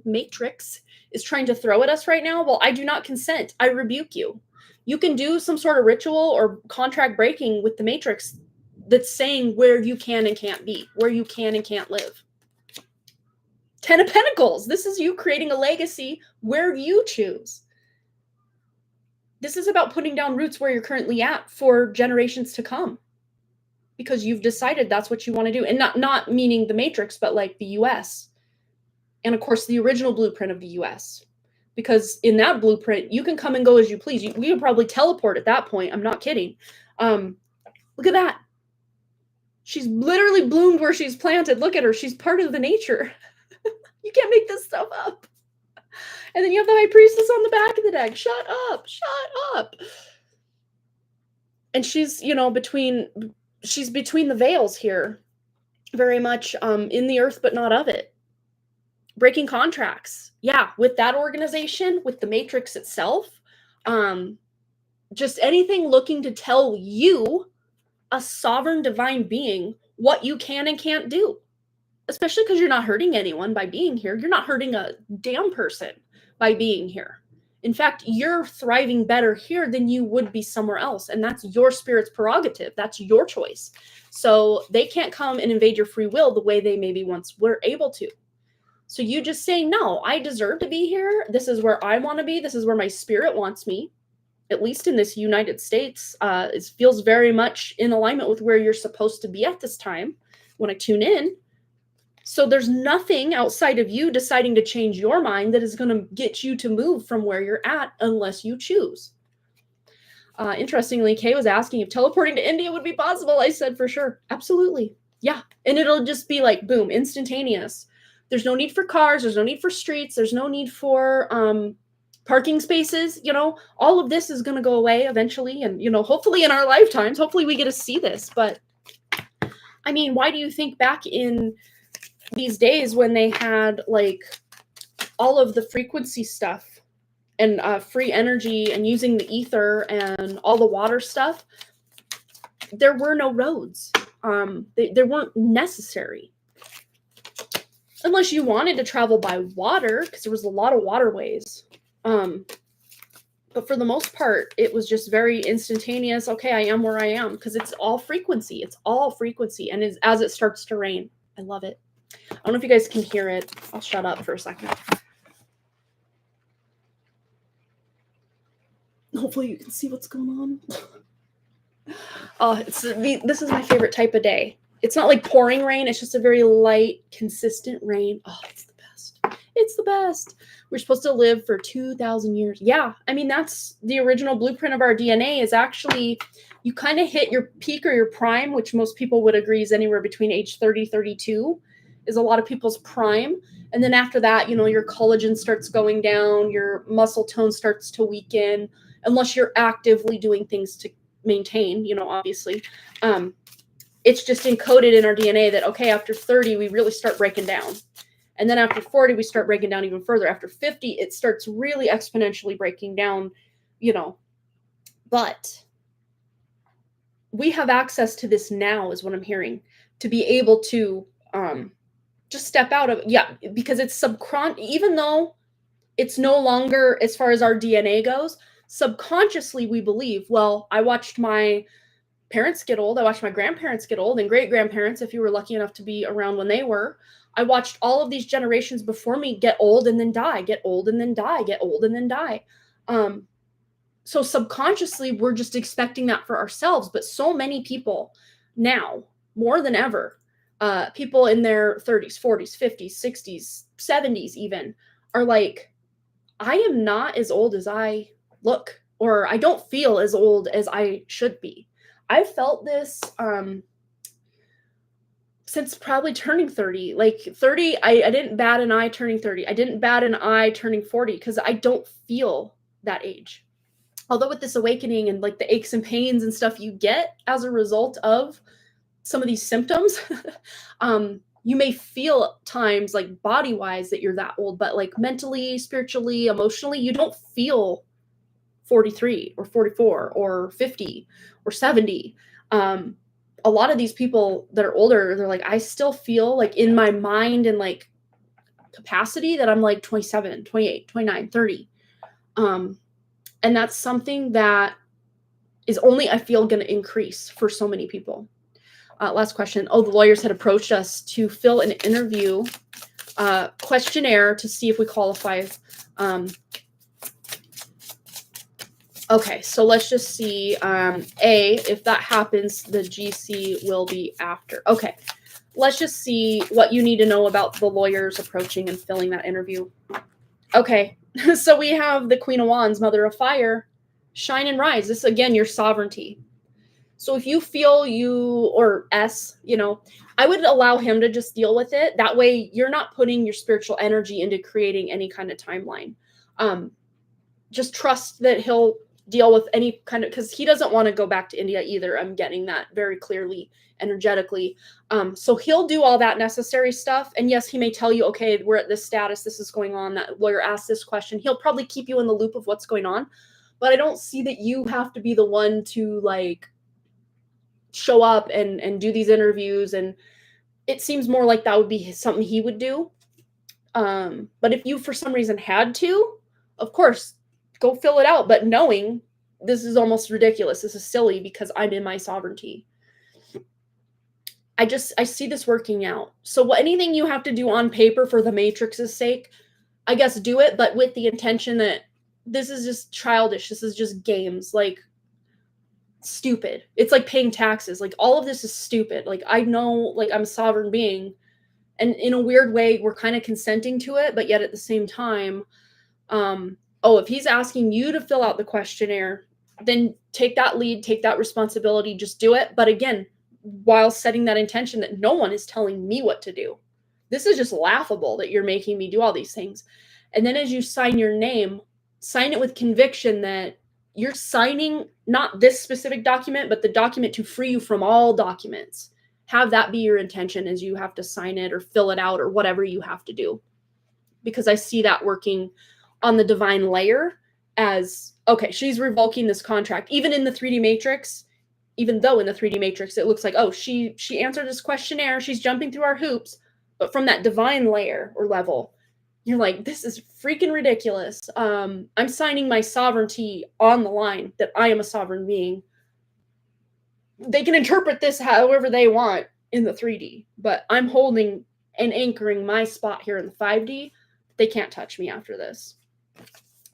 Matrix is trying to throw at us right now. Well, I do not consent. I rebuke you. You can do some sort of ritual or contract breaking with the Matrix that's saying where you can and can't be, where you can and can't live. 10 of Pentacles. This is you creating a legacy where you choose. This is about putting down roots where you're currently at for generations to come, because you've decided that's what you want to do. And not meaning the Matrix, but like the US. And of course, the original blueprint of the US. Because in that blueprint, you can come and go as you please. We would probably teleport at that point. I'm not kidding. Look at that. She's literally bloomed where she's planted. Look at her. She's part of the nature. You can't make this stuff up. And then you have the High Priestess on the back of the deck. Shut up. Shut up. And she's, she's between the veils here. Very much in the earth, but not of it. Breaking contracts. Yeah, with that organization, with the Matrix itself. Just anything looking to tell you, a sovereign divine being, what you can and can't do. Especially because you're not hurting anyone by being here. You're not hurting a damn person by being here. In fact, you're thriving better here than you would be somewhere else. And that's your spirit's prerogative. That's your choice. So they can't come and invade your free will the way they maybe once were able to. So you just say, no, I deserve to be here. This is where I want to be. This is where my spirit wants me. At least in this United States, it feels very much in alignment with where you're supposed to be at this time when I tune in. So there's nothing outside of you deciding to change your mind that is going to get you to move from where you're at unless you choose. Interestingly, Kay was asking if teleporting to India would be possible. I said for sure. Absolutely. Yeah. And it'll just be like, boom, instantaneous. There's no need for cars. There's no need for streets. There's no need for parking spaces. All of this is going to go away eventually. And, hopefully in our lifetimes, hopefully we get to see this. But I mean, why do you think back in these days when they had like all of the frequency stuff and free energy and using the ether and all the water stuff, there were no roads. They weren't necessary. Unless you wanted to travel by water, because there was a lot of waterways. But for the most part, it was just very instantaneous. Okay, I am where I am, because it's all frequency. It's all frequency. And as it starts to rain, I love it. I don't know if you guys can hear it. I'll shut up for a second. Hopefully you can see what's going on. Oh, this is my favorite type of day. It's not like pouring rain. It's just a very light, consistent rain. Oh, it's the best. It's the best. We're supposed to live for 2,000 years. Yeah, I mean, that's the original blueprint of our DNA is actually, you kind of hit your peak or your prime, which most people would agree is anywhere between age 30, 32 is a lot of people's prime. And then after that, your collagen starts going down, your muscle tone starts to weaken, unless you're actively doing things to maintain, obviously. It's just encoded in our DNA that, okay, after 30, we really start breaking down. And then after 40, we start breaking down even further. After 50, it starts really exponentially breaking down, But we have access to this now is what I'm hearing, to be able to just step out of, because it's even though it's no longer, as far as our DNA goes, subconsciously we believe, well, I watched my parents get old. I watched my grandparents get old and great-grandparents, if you were lucky enough to be around when they were. I watched all of these generations before me get old and then die, get old and then die, get old and then die. So subconsciously, we're just expecting that for ourselves. But so many people now, more than ever, people in their 30s, 40s, 50s, 60s, 70s even, are like, I am not as old as I look, or I don't feel as old as I should be. I felt this since probably turning 30. Like 30, I didn't bat an eye turning 30. I didn't bat an eye turning 40 because I don't feel that age. Although with this awakening and like the aches and pains and stuff you get as a result of some of these symptoms, you may feel times like body wise that you're that old, but like mentally, spiritually, emotionally, you don't feel 43 or 44 or 50 or 70. A lot of these people that are older, they're like, I still feel like in my mind and like capacity that I'm like 27, 28, 29, 30. And that's something that is only, I feel, going to increase for so many people. Last question. Oh, the lawyers had approached us to fill an interview questionnaire to see if we qualify. Okay, so let's just see. If that happens, the GC will be after. Okay, let's just see what you need to know about the lawyers approaching and filling that interview. Okay, so we have the Queen of Wands, Mother of Fire, shine and rise. This, again, your sovereignty. So if you feel or I would allow him to just deal with it. That way you're not putting your spiritual energy into creating any kind of timeline. Just trust that he'll deal with any kind of, because he doesn't want to go back to India either. I'm getting that very clearly energetically. So he'll do all that necessary stuff. And yes, he may tell you, okay, we're at this status, this is going on, that lawyer asked this question. He'll probably keep you in the loop of what's going on. But I don't see that you have to be the one to like show up and do these interviews. And it seems more like that would be something he would do. But if you for some reason had to, of course, go fill it out. But knowing this is almost ridiculous. This is silly because I'm in my sovereignty. I see this working out. So anything you have to do on paper for the Matrix's sake, I guess do it, but with the intention that this is just childish. This is just games. Like, stupid. It's like paying taxes. Like, all of this is stupid. Like, I know, like, I'm a sovereign being, and in a weird way we're kind of consenting to it, but yet at the same time, if he's asking you to fill out the questionnaire, then take that lead, take that responsibility, just do it. But again, while setting that intention that no one is telling me what to do. This is just laughable that you're making me do all these things. And then as you sign your name, sign it with conviction that you're signing not this specific document, but the document to free you from all documents. Have that be your intention as you have to sign it or fill it out or whatever you have to do. Because I see that working on the divine layer as, okay, she's revoking this contract. Even in the 3D matrix, even though in the 3D matrix, it looks like, oh, she answered this questionnaire, she's jumping through our hoops. But from that divine layer or level, you're like, this is freaking ridiculous. I'm signing my sovereignty on the line that I am a sovereign being. They can interpret this however they want in the 3D, but I'm holding and anchoring my spot here in the 5D. They can't touch me after this.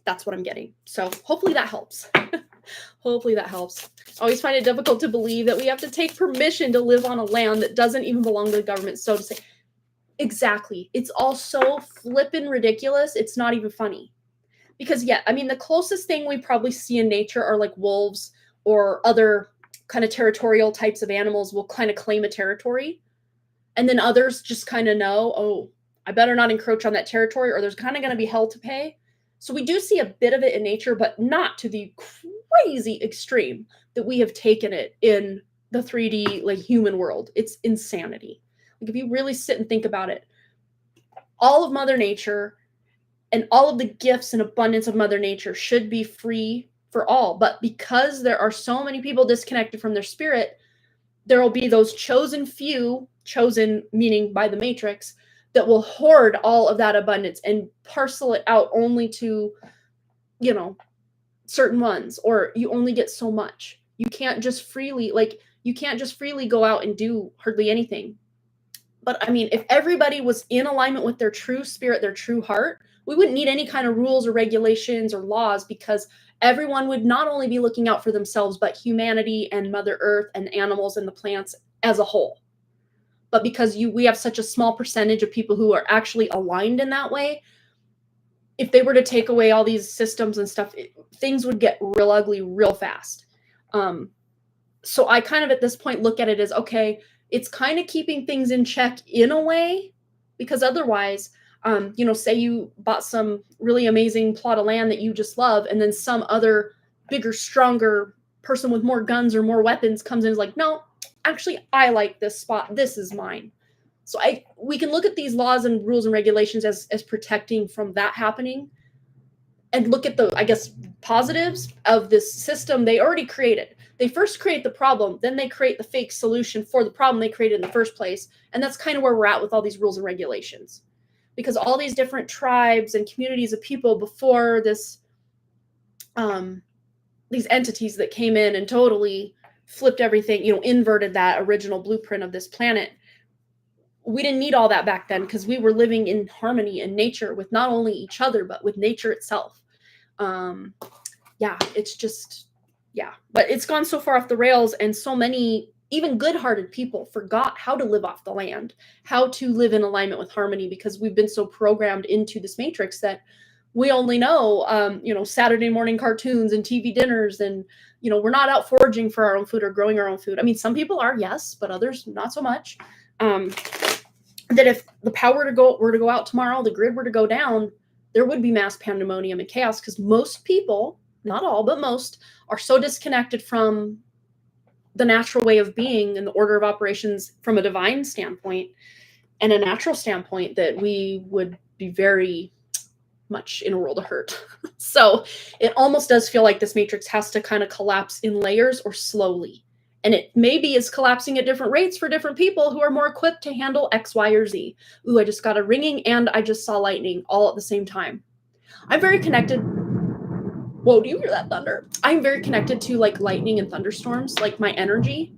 That's what I'm getting. So hopefully that helps. Hopefully that helps. I always find it difficult to believe that we have to take permission to live on a land that doesn't even belong to the government. So to say, exactly. It's all so flippin' ridiculous. It's not even funny. Because, yeah, I mean, the closest thing we probably see in nature are like wolves or other kind of territorial types of animals will kind of claim a territory. And then others just kind of know, oh, I better not encroach on that territory or there's kind of going to be hell to pay. So we do see a bit of it in nature, but not to the crazy extreme that we have taken it in the 3D, like, human world. It's insanity. Like, if you really sit and think about it, all of Mother Nature and all of the gifts and abundance of Mother Nature should be free for all. But because there are so many people disconnected from their spirit, there will be those chosen few, chosen meaning by the Matrix, that will hoard all of that abundance and parcel it out only to, certain ones, or you only get so much. You can't just freely go out and do hardly anything. But I mean, if everybody was in alignment with their true spirit, their true heart, we wouldn't need any kind of rules or regulations or laws, because everyone would not only be looking out for themselves, but humanity and Mother Earth and animals and the plants as a whole. But because we have such a small percentage of people who are actually aligned in that way, if they were to take away all these systems and stuff, things would get real ugly real fast. So I kind of at this point look at it as, okay, it's kind of keeping things in check in a way, because otherwise, say you bought some really amazing plot of land that you just love, and then some other bigger, stronger person with more guns or more weapons comes in and is like, no, actually, I like this spot. This is mine. So we can look at these laws and rules and regulations as protecting from that happening, and look at the, I guess, positives of this system they already created. They first create the problem, then they create the fake solution for the problem they created in the first place. And that's kind of where we're at with all these rules and regulations. Because all these different tribes and communities of people before this, these entities that came in and totally flipped everything, inverted that original blueprint of this planet. We didn't need all that back then, because we were living in harmony in nature with not only each other, but with nature itself. It's just, but it's gone so far off the rails, and so many, even good-hearted people, forgot how to live off the land, how to live in alignment with harmony, because we've been so programmed into this matrix that we only know, Saturday morning cartoons and TV dinners, and, we're not out foraging for our own food or growing our own food. I mean, some people are, yes, but others not so much. That if the power were to go out tomorrow, the grid were to go down, there would be mass pandemonium and chaos, because most people, not all, but most, are so disconnected from the natural way of being and the order of operations from a divine standpoint and a natural standpoint that we would be very much in a world of hurt. So it almost does feel like this matrix has to kind of collapse in layers or slowly. And it maybe is collapsing at different rates for different people who are more equipped to handle X, Y, or Z. Ooh, I just got a ringing and I just saw lightning all at the same time. I'm very connected. Whoa, do you hear that thunder? I'm very connected to like lightning and thunderstorms, like my energy.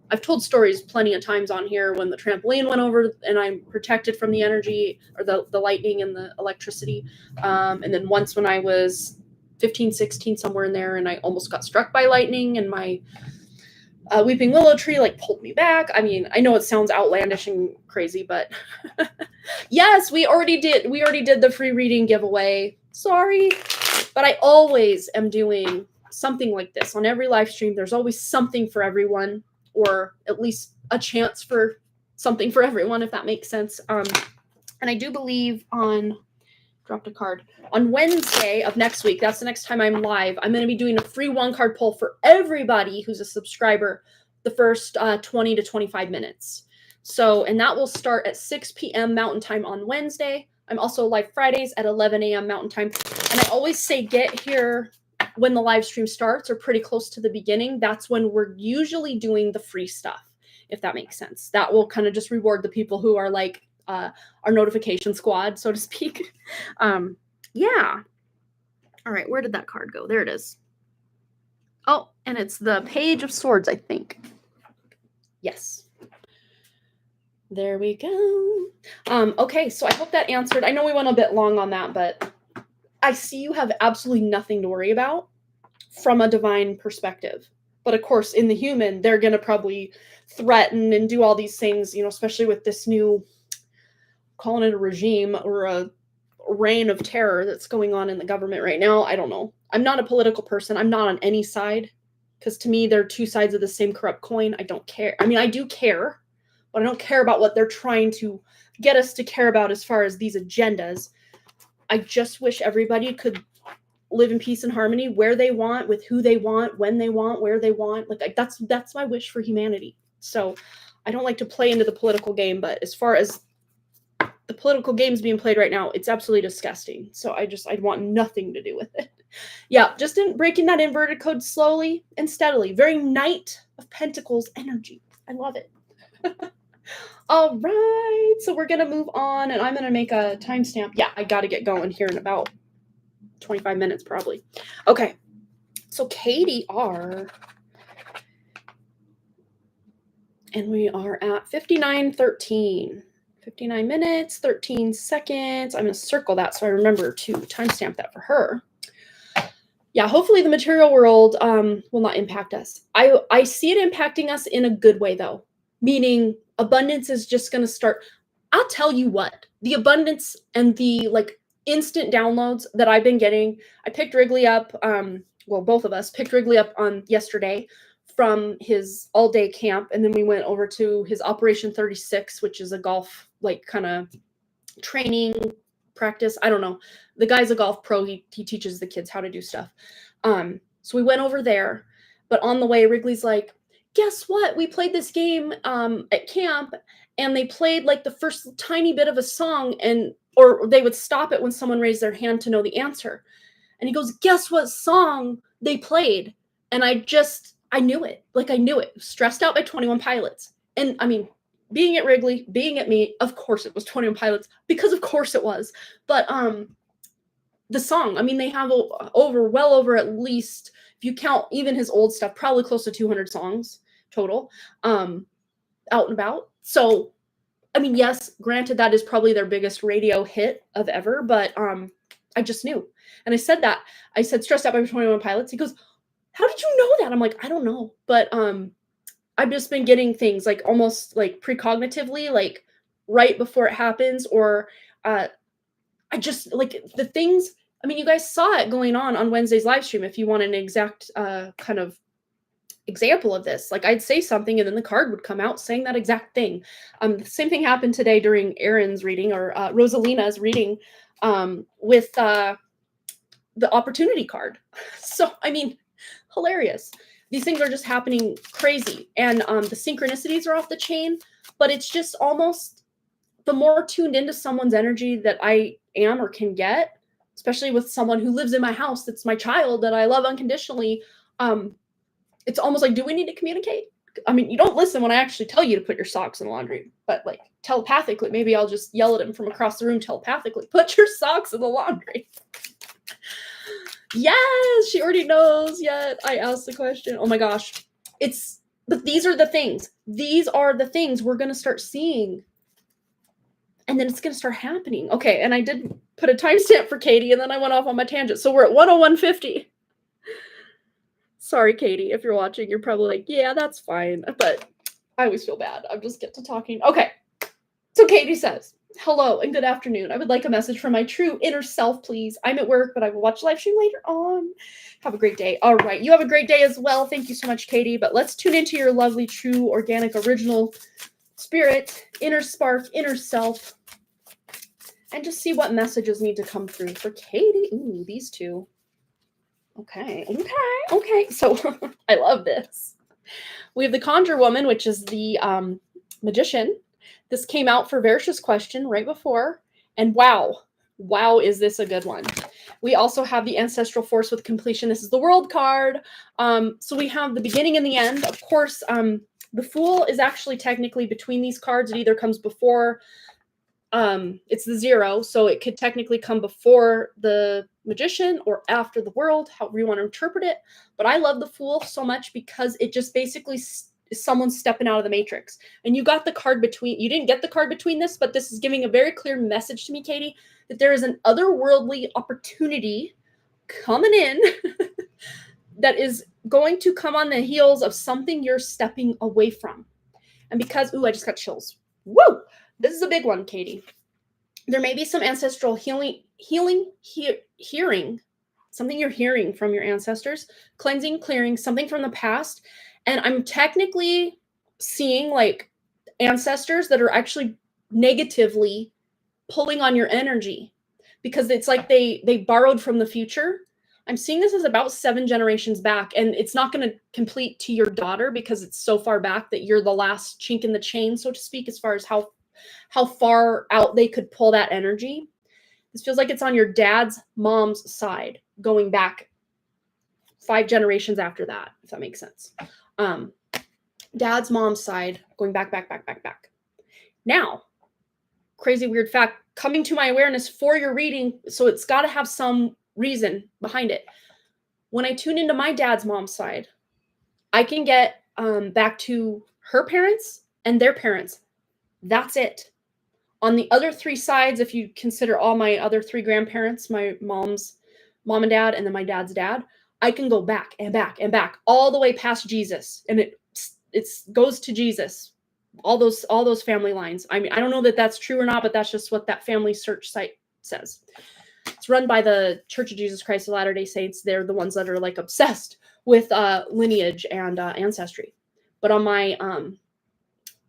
I've told stories plenty of times on here when the trampoline went over and I'm protected from the energy or the lightning and the electricity. And then once when I was 15, 16, somewhere in there, and I almost got struck by lightning, and my weeping willow tree like pulled me back. I mean, I know it sounds outlandish and crazy, but yes, we already did the free reading giveaway. Sorry, but I always am doing something like this on every live stream. There's always something for everyone, or at least a chance for something for everyone, if that makes sense. And I do believe dropped a card. On Wednesday of next week, that's the next time I'm live, I'm going to be doing a free 1-card pull for everybody who's a subscriber the first 20 to 25 minutes. So, and that will start at 6 p.m. Mountain Time on Wednesday. I'm also live Fridays at 11 a.m. Mountain Time. And I always say get here when the live stream starts or pretty close to the beginning. That's when we're usually doing the free stuff, if that makes sense. That will kind of just reward the people who are like, our notification squad, so to speak. Yeah. All right, where did that card go? There it is. Oh, and it's the Page of Swords, I think. Yes. There we go. Okay, so I hope that answered. I know we went a bit long on that, but I see you have absolutely nothing to worry about from a divine perspective. But of course, in the human, they're going to probably threaten and do all these things, especially with this new, calling it a regime or a reign of terror that's going on in the government right now. I don't know. I'm not a political person. I'm not on any side, because to me, they're two sides of the same corrupt coin. I don't care. I mean, I do care, but I don't care about what they're trying to get us to care about as far as these agendas. I just wish everybody could live in peace and harmony where they want, with who they want, when they want, where they want. Like that's my wish for humanity. So I don't like to play into the political game, but as far as the political games being played right now, it's absolutely disgusting. So I'd want nothing to do with it. Yeah, just breaking that inverted code slowly and steadily. Very Knight of Pentacles energy. I love it. All right, so we're going to move on, and I'm going to make a timestamp. Yeah, I got to get going here in about 25 minutes probably. Okay, so Katie R. And we are at 59:13. 59 minutes, 13 seconds. I'm going to circle that so I remember to timestamp that for her. Yeah, hopefully the material world will not impact us. I see it impacting us in a good way, though, meaning abundance is just going to start. I'll tell you what, the abundance and the instant downloads that I've been getting. I picked Wrigley up, well, both of us picked Wrigley up on yesterday from his all-day camp, and then we went over to his Operation 36, which is a golf, like, kind of training practice. I don't know. The guy's a golf pro. He teaches the kids how to do stuff. So we went over there, but on the way, Wrigley's like, guess what? We played this game at camp, and they played like the first tiny bit of a song, or they would stop it when someone raised their hand to know the answer. And he goes, guess what song they played? And I knew it. Like, I knew it. Stressed Out by 21 Pilots. And I mean, being at Wrigley, being at me, of course it was 21 Pilots, because of course it was. But the song, I mean, they have well over at least, if you count even his old stuff, probably close to 200 songs total, out and about. So, I mean, yes, granted, that is probably their biggest radio hit of ever, but I just knew. And I said, Stressed Out by 21 Pilots. He goes, how did you know that? I'm like, I don't know. But I've just been getting things like almost like precognitively, like right before it happens, or I just like the things. I mean, you guys saw it going on Wednesday's live stream. If you want an exact kind of example of this, like I'd say something and then the card would come out saying that exact thing. The same thing happened today during Aaron's reading, or Rosalina's reading, with the opportunity card. So, I mean, hilarious. These things are just happening crazy. And the synchronicities are off the chain, but it's just almost the more tuned into someone's energy that I am or can get, especially with someone who lives in my house, that's my child, that I love unconditionally. It's almost like, do we need to communicate? I mean, you don't listen when I actually tell you to put your socks in the laundry, but like telepathically, maybe I'll just yell at him from across the room telepathically, put your socks in the laundry. Yes, she already knows, yet I asked the question. Oh my gosh. But these are the things. These are the things we're going to start seeing. And then it's going to start happening. Okay, and I did put a timestamp for Katie, and then I went off on my tangent. So we're at 101:50. Sorry, Katie, if you're watching, you're probably like, yeah, that's fine. But I always feel bad. I just get to talking. Okay, so Katie says, hello and good afternoon. I would like a message from my true inner self, please. I'm at work, but I will watch the live stream later on. Have a great day. All right, you have a great day as well. Thank you so much, Katie. But let's tune into your lovely, true, organic, original spirit, inner spark, inner self, and just see what messages need to come through for Katie. Ooh, these two. Okay. So I love this. We have the Conjure Woman, which is the magician. This came out for Verish's question right before. And wow, is this a good one. We also have the Ancestral Force with Completion. This is the World card. So we have the beginning and the end. Of course, the Fool is actually technically between these cards. It either comes before, it's the 0, so it could technically come before the Magician or after the World, however you want to interpret it. But I love the Fool so much because it just basically is someone stepping out of the Matrix. And you got the card between, you didn't get the card between this, but this is giving a very clear message to me, Katie, that there is an otherworldly opportunity coming in that is going to come on the heels of something you're stepping away from. And because, ooh, I just got chills. Woo! This is a big one, Katie. There may be some ancestral hearing, something you're hearing from your ancestors, cleansing, clearing, something from the past. And I'm technically seeing like ancestors that are actually negatively pulling on your energy because it's like they borrowed from the future. I'm seeing this as about 7 generations back, and it's not going to complete to your daughter because it's so far back that you're the last chink in the chain, so to speak, as far as how far out they could pull that energy. This feels like it's on your dad's mom's side, going back 5 generations after that, if that makes sense. Dad's mom's side, going back. Now, crazy weird fact, coming to my awareness for your reading, so it's got to have some reason behind it. When I tune into my dad's mom's side, I can get back to her parents and their parents. That's it. On the other 3 sides, if you consider all my other 3 grandparents, my mom's mom and dad, and then my dad's dad, I can go back and back all the way past Jesus, and it goes to Jesus. All those family lines. I mean, I don't know that that's true or not, but that's just what that family search site says. it's run by the Church of Jesus Christ of Latter-day Saints. They're the ones that are like obsessed with lineage and ancestry. But on my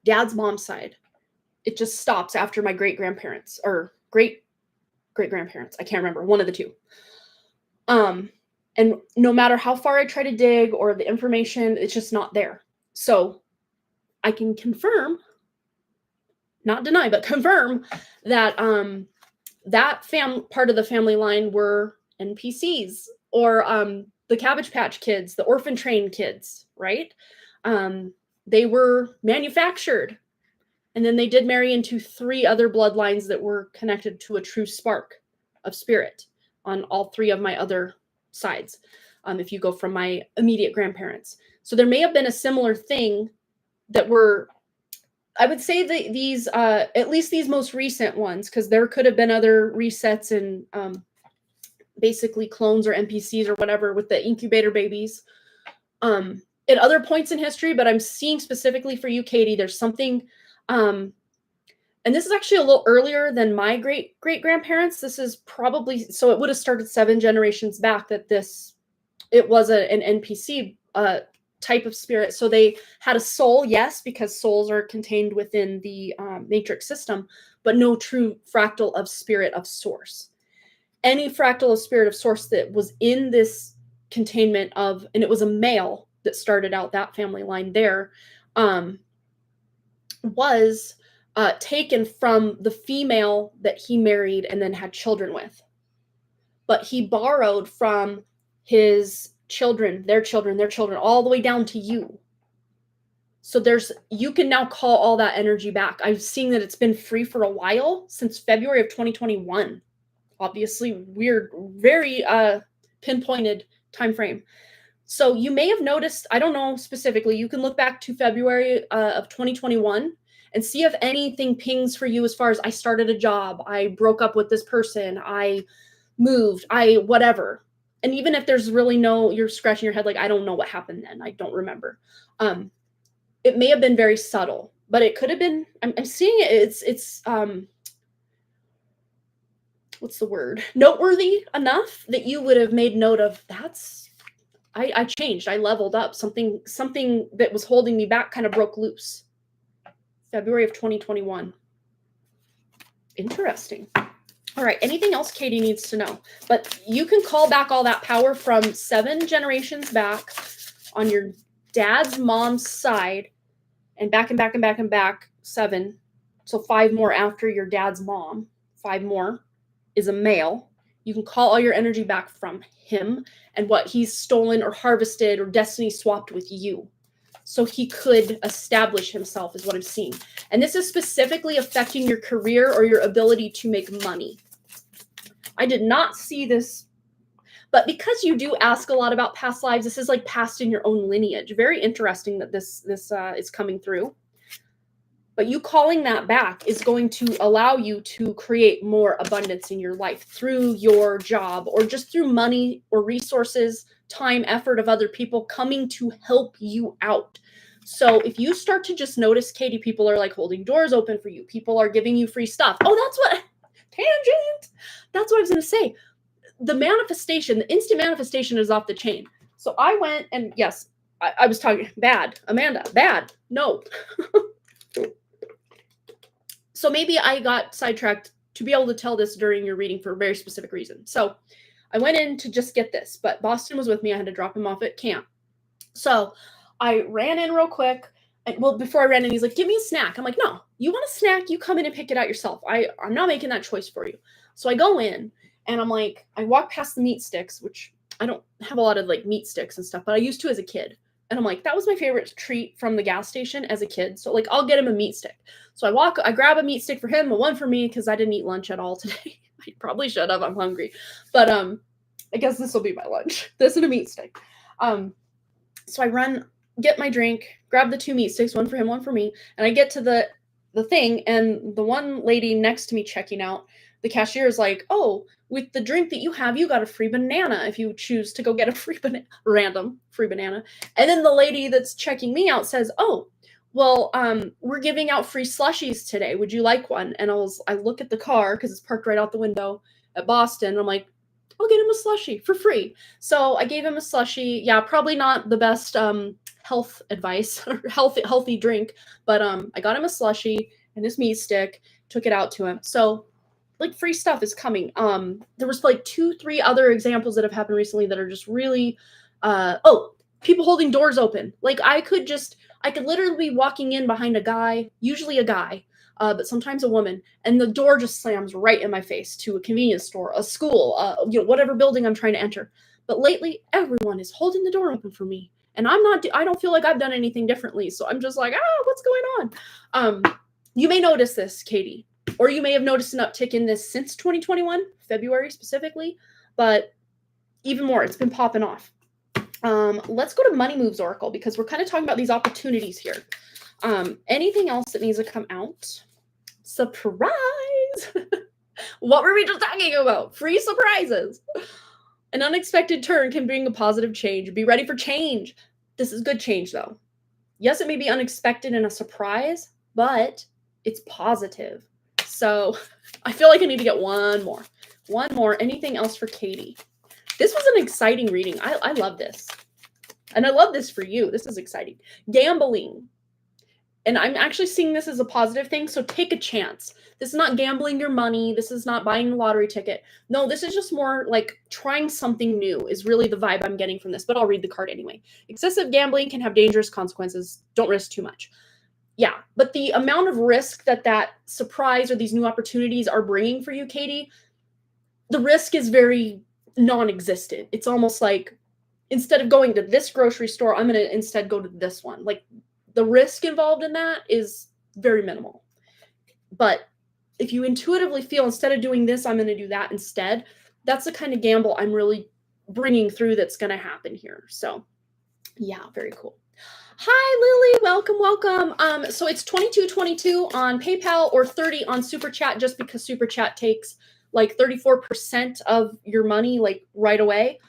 dad's mom's side, it just stops after my great-grandparents or great-great-grandparents. I can't remember, one of the two. And no matter how far I try to dig or the information, it's just not there. So I can confirm, not deny, but confirm that that part of the family line were NPCs or the Cabbage Patch Kids, the Orphan Train kids, right? They were manufactured. And then they did marry into 3 other bloodlines that were connected to a true spark of spirit on all 3 of my other sides, if you go from my immediate grandparents. So there may have been a similar thing that were, I would say that these, at least these most recent ones, because there could have been other resets and basically clones or NPCs or whatever with the incubator babies at other points in history, but I'm seeing specifically for you, Katie, there's something, and this is actually a little earlier than my great-great-grandparents. This is probably, so it would have started 7 generations back that it was an NPC type of spirit. So they had a soul, yes, because souls are contained within the matrix system, but no true fractal of spirit of source. Any fractal of spirit of source that was in this containment of, and it was a male that started out that family line there, was taken from the female that he married and then had children with. But he borrowed from his children, their children, their children, all the way down to you. So you can now call all that energy back. I've seen that it's been free for a while, since February of 2021. Obviously, weird, very pinpointed time frame. So you may have noticed, I don't know specifically, you can look back to February of 2021 and see if anything pings for you as far as I started a job, I broke up with this person, I moved, whatever. And even if there's really you're scratching your head like, I don't know what happened then, I don't remember. It may have been very subtle, but it could have been, I'm seeing it, it's what's the word? Noteworthy enough that you would have made note of, I changed, I leveled up, something that was holding me back kind of broke loose. February of 2021. Interesting. All right, anything else Katie needs to know? But you can call back all that power from 7 generations back on your dad's mom's side and back and back and back and back 7. So 5 more after your dad's mom. 5 more is a male. You can call all your energy back from him and what he's stolen or harvested or destiny swapped with you. So he could establish himself is what I'm seeing. And this is specifically affecting your career or your ability to make money. I did not see this, but because you do ask a lot about past lives, this is like past in your own lineage. Very interesting that this is coming through. But you calling that back is going to allow you to create more abundance in your life through your job or just through money or resources, time, effort of other people coming to help you out. So if you start to just notice, Katie, people are like holding doors open for you. People are giving you free stuff. Oh, that's what, tangent. That's what I was going to say. The manifestation, the instant manifestation is off the chain. So I went and yes, I was talking bad, Amanda, bad. No. So maybe I got sidetracked to be able to tell this during your reading for a very specific reason. So I went in to just get this, but Boston was with me. I had to drop him off at camp. So I ran in real quick. And, well, before I ran in, he's like, give me a snack. I'm like, no, you want a snack? You come in and pick it out yourself. I'm not making that choice for you. So I go in and I'm like, I walk past the meat sticks, which I don't have a lot of like meat sticks and stuff, but I used to as a kid. And I'm like, that was my favorite treat from the gas station as a kid. So like, I'll get him a meat stick. So I grab a meat stick for him, one for me, because I didn't eat lunch at all today. I probably should have, I'm hungry. But I guess this will be my lunch. This and a meat stick. So I run, get my drink, grab the 2 meat sticks, one for him, one for me. And I get to the thing, and the one lady next to me checking out, the cashier is like, oh, with the drink that you have, you got a free banana if you choose to go get a free banana, random free banana. And then the lady that's checking me out says, oh, well, we're giving out free slushies today. Would you like one? And I look at the car because it's parked right out the window. at Boston. I'm like, I'll get him a slushie for free. So I gave him a slushie. Yeah, probably not the best health advice or healthy drink, but I got him a slushie and his meat stick, took it out to him. So like free stuff is coming. There was like 2-3 other examples that have happened recently that are just really people holding doors open. Like I could literally be walking in behind a guy, usually a guy, but sometimes a woman, and the door just slams right in my face to a convenience store, a school, whatever building I'm trying to enter. But lately, everyone is holding the door open for me, and I don't feel like I've done anything differently. So I'm just like, what's going on? You may notice this, Katie, or you may have noticed an uptick in this since 2021, February specifically, but even more, it's been popping off. Let's go to Money Moves Oracle because we're kind of talking about these opportunities here. Anything else that needs to come out? Surprise! What were we just talking about? Free surprises. An unexpected turn can bring a positive change. Be ready for change. This is good change, though. Yes, it may be unexpected and a surprise, but it's positive. So I feel like I need to get one more. One more. Anything else for Katie? This was an exciting reading. I love this. And I love this for you. This is exciting. Gambling. And I'm actually seeing this as a positive thing, so take a chance. This is not gambling your money. This is not buying a lottery ticket. No, this is just more like trying something new is really the vibe I'm getting from this, but I'll read the card anyway. Excessive gambling can have dangerous consequences. Don't risk too much. Yeah, but the amount of risk that surprise or these new opportunities are bringing for you, Katie, the risk is very non-existent. It's almost like instead of going to this grocery store, I'm going to instead go to this one. Like the risk involved in that is very minimal. But if you intuitively feel instead of doing this, I'm going to do that instead, that's the kind of gamble I'm really bringing through that's going to happen here. So yeah, very cool. Hi, Lily. Welcome. So it's $22.22 on PayPal or $30 on SuperChat, just because SuperChat takes like 34% of your money like right away.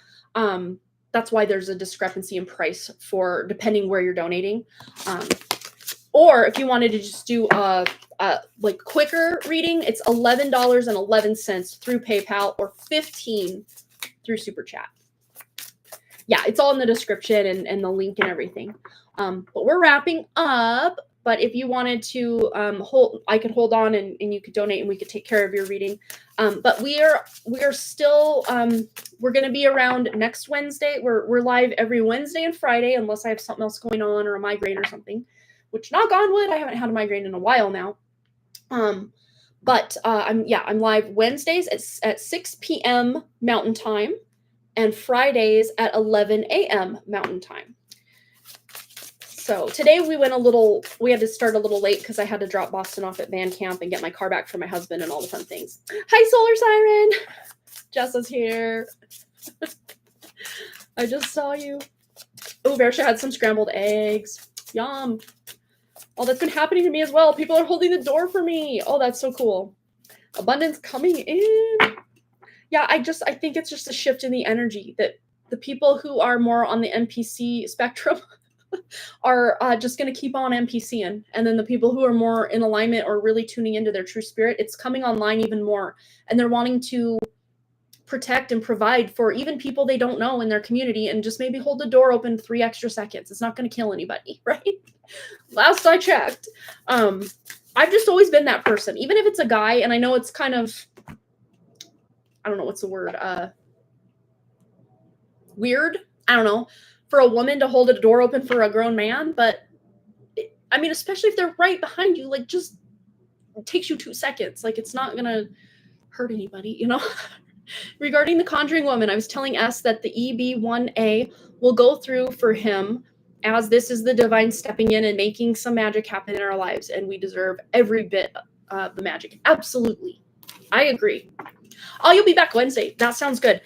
That's why there's a discrepancy in price for depending where you're donating. Or if you wanted to just do a like quicker reading, it's $11.11 through PayPal or $15 through SuperChat. Yeah, it's all in the description and the link and everything. But we're wrapping up. But if you wanted to I could hold on and you could donate and we could take care of your reading. But we are still we're going to be around next Wednesday. We're live every Wednesday and Friday unless I have something else going on or a migraine or something. Which, knock on wood, I haven't had a migraine in a while now. But I'm live Wednesdays at 6 p.m. Mountain Time and Fridays at 11 a.m. Mountain Time. So today we had to start a little late because I had to drop Boston off at band camp and get my car back for my husband and all the fun things. Hi, Solar Siren. Jessa's here. I just saw you. Oh, Versha had some scrambled eggs. Yum. Oh, that's been happening to me as well. People are holding the door for me. Oh, that's so cool. Abundance coming in. Yeah, I think it's just a shift in the energy that the people who are more on the NPC spectrum are just going to keep on NPCing. And then the people who are more in alignment or really tuning into their true spirit, it's coming online even more. And they're wanting to protect and provide for even people they don't know in their community and just maybe hold the door open 3 extra seconds. It's not going to kill anybody, right? Last I checked. I've just always been that person, even if it's a guy. And I know it's kind of, I don't know, what's the word? Weird. I don't know. For a woman to hold a door open for a grown man, but I mean, especially if they're right behind you, like just it takes you 2 seconds. Like it's not gonna hurt anybody, you know? Regarding the Conjuring Woman, I was telling S that the EB1A will go through for him as this is the divine stepping in and making some magic happen in our lives, and we deserve every bit of the magic. Absolutely. I agree. Oh, you'll be back Wednesday. That sounds good.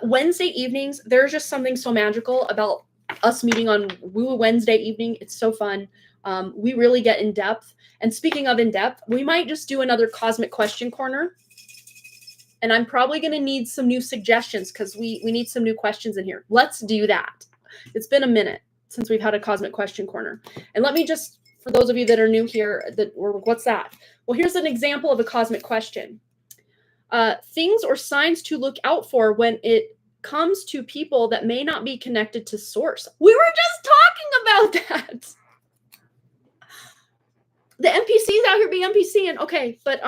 Wednesday evenings, there's just something so magical about us meeting on Woo Wednesday evening. It's so fun. We really get in depth. And speaking of in depth, we might just do another Cosmic Question Corner. And I'm probably going to need some new suggestions because we need some new questions in here. Let's do that. It's been a minute since we've had a Cosmic Question Corner. And let me just, for those of you that are new here, what's that? Well, here's an example of a Cosmic Question. Things or signs to look out for when it comes to people that may not be connected to source. We were just talking about that. The NPCs out here be NPCing. Okay, but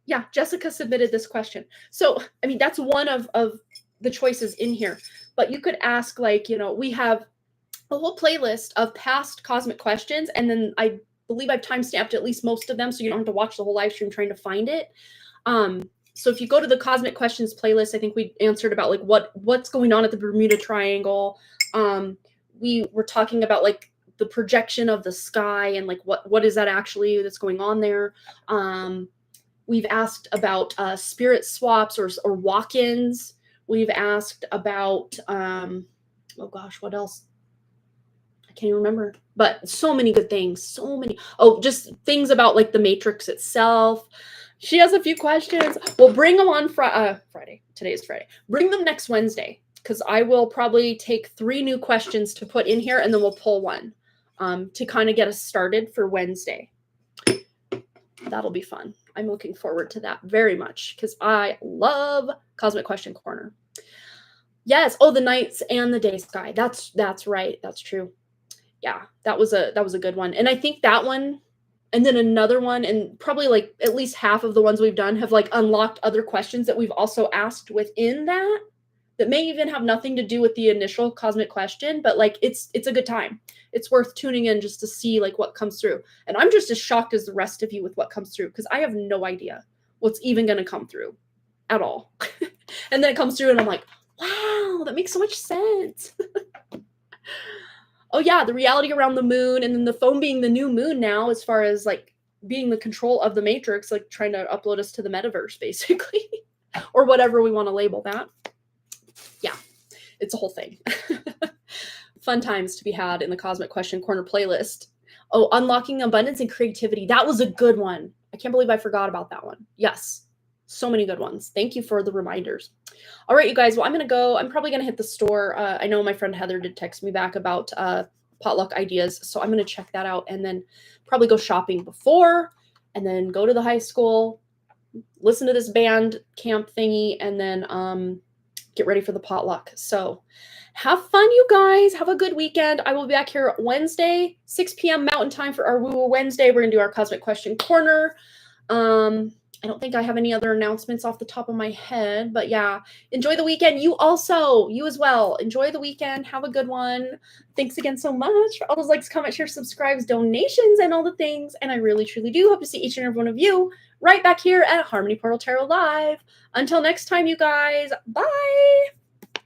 yeah, Jessica submitted this question. So, I mean, that's one of the choices in here. But you could ask, like, you know, we have a whole playlist of past cosmic questions, and then I believe I've timestamped at least most of them, so you don't have to watch the whole live stream trying to find it. So if you go to the cosmic questions playlist, I think we answered about like what's going on at the Bermuda Triangle. We were talking about like the projection of the sky and like what is that actually that's going on there. We've asked about spirit swaps or walk-ins. We've asked about oh gosh, what else? I can't even remember, but so many good things. So many. Oh, just things about like the Matrix itself. She has a few questions. We'll bring them on Friday. Today is Friday. Bring them next Wednesday, because I will probably take 3 new questions to put in here, and then we'll pull one to kind of get us started for Wednesday. That'll be fun. I'm looking forward to that very much, because I love Cosmic Question Corner. Yes. Oh, the nights and the day sky. That's right. That's true. Yeah, that was a good one. And I think that one, and then another one, and probably like at least half of the ones we've done have like unlocked other questions that we've also asked within that may even have nothing to do with the initial cosmic question, but like it's a good time. It's worth tuning in just to see like what comes through. And I'm just as shocked as the rest of you with what comes through, because I have no idea what's even going to come through at all. And then it comes through and I'm like, wow, that makes so much sense. Oh yeah, the reality around the moon, and then the phone being the new moon now, as far as like being the control of the Matrix, like trying to upload us to the metaverse, basically, or whatever we want to label that. Yeah, it's a whole thing. Fun times to be had in the Cosmic Question Corner playlist. Oh, unlocking abundance and creativity. That was a good one. I can't believe I forgot about that one. Yes, so many good ones. Thank you for the reminders. All right, you guys. Well, I'm going to go. I'm probably going to hit the store. I know my friend Heather did text me back about potluck ideas. So I'm going to check that out and then probably go shopping before, and then go to the high school, listen to this band camp thingy, and then get ready for the potluck. So have fun, you guys. Have a good weekend. I will be back here Wednesday, 6 p.m. Mountain Time for our Woo Woo Wednesday. We're going to do our Cosmic Question Corner. I don't think I have any other announcements off the top of my head, but yeah, enjoy the weekend. You as well. Enjoy the weekend. Have a good one. Thanks again so much for all those likes, comments, shares, subscribes, donations, and all the things. And I really, truly do hope to see each and every one of you right back here at Harmony Portal Tarot Live. Until next time, you guys. Bye.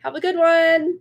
Have a good one.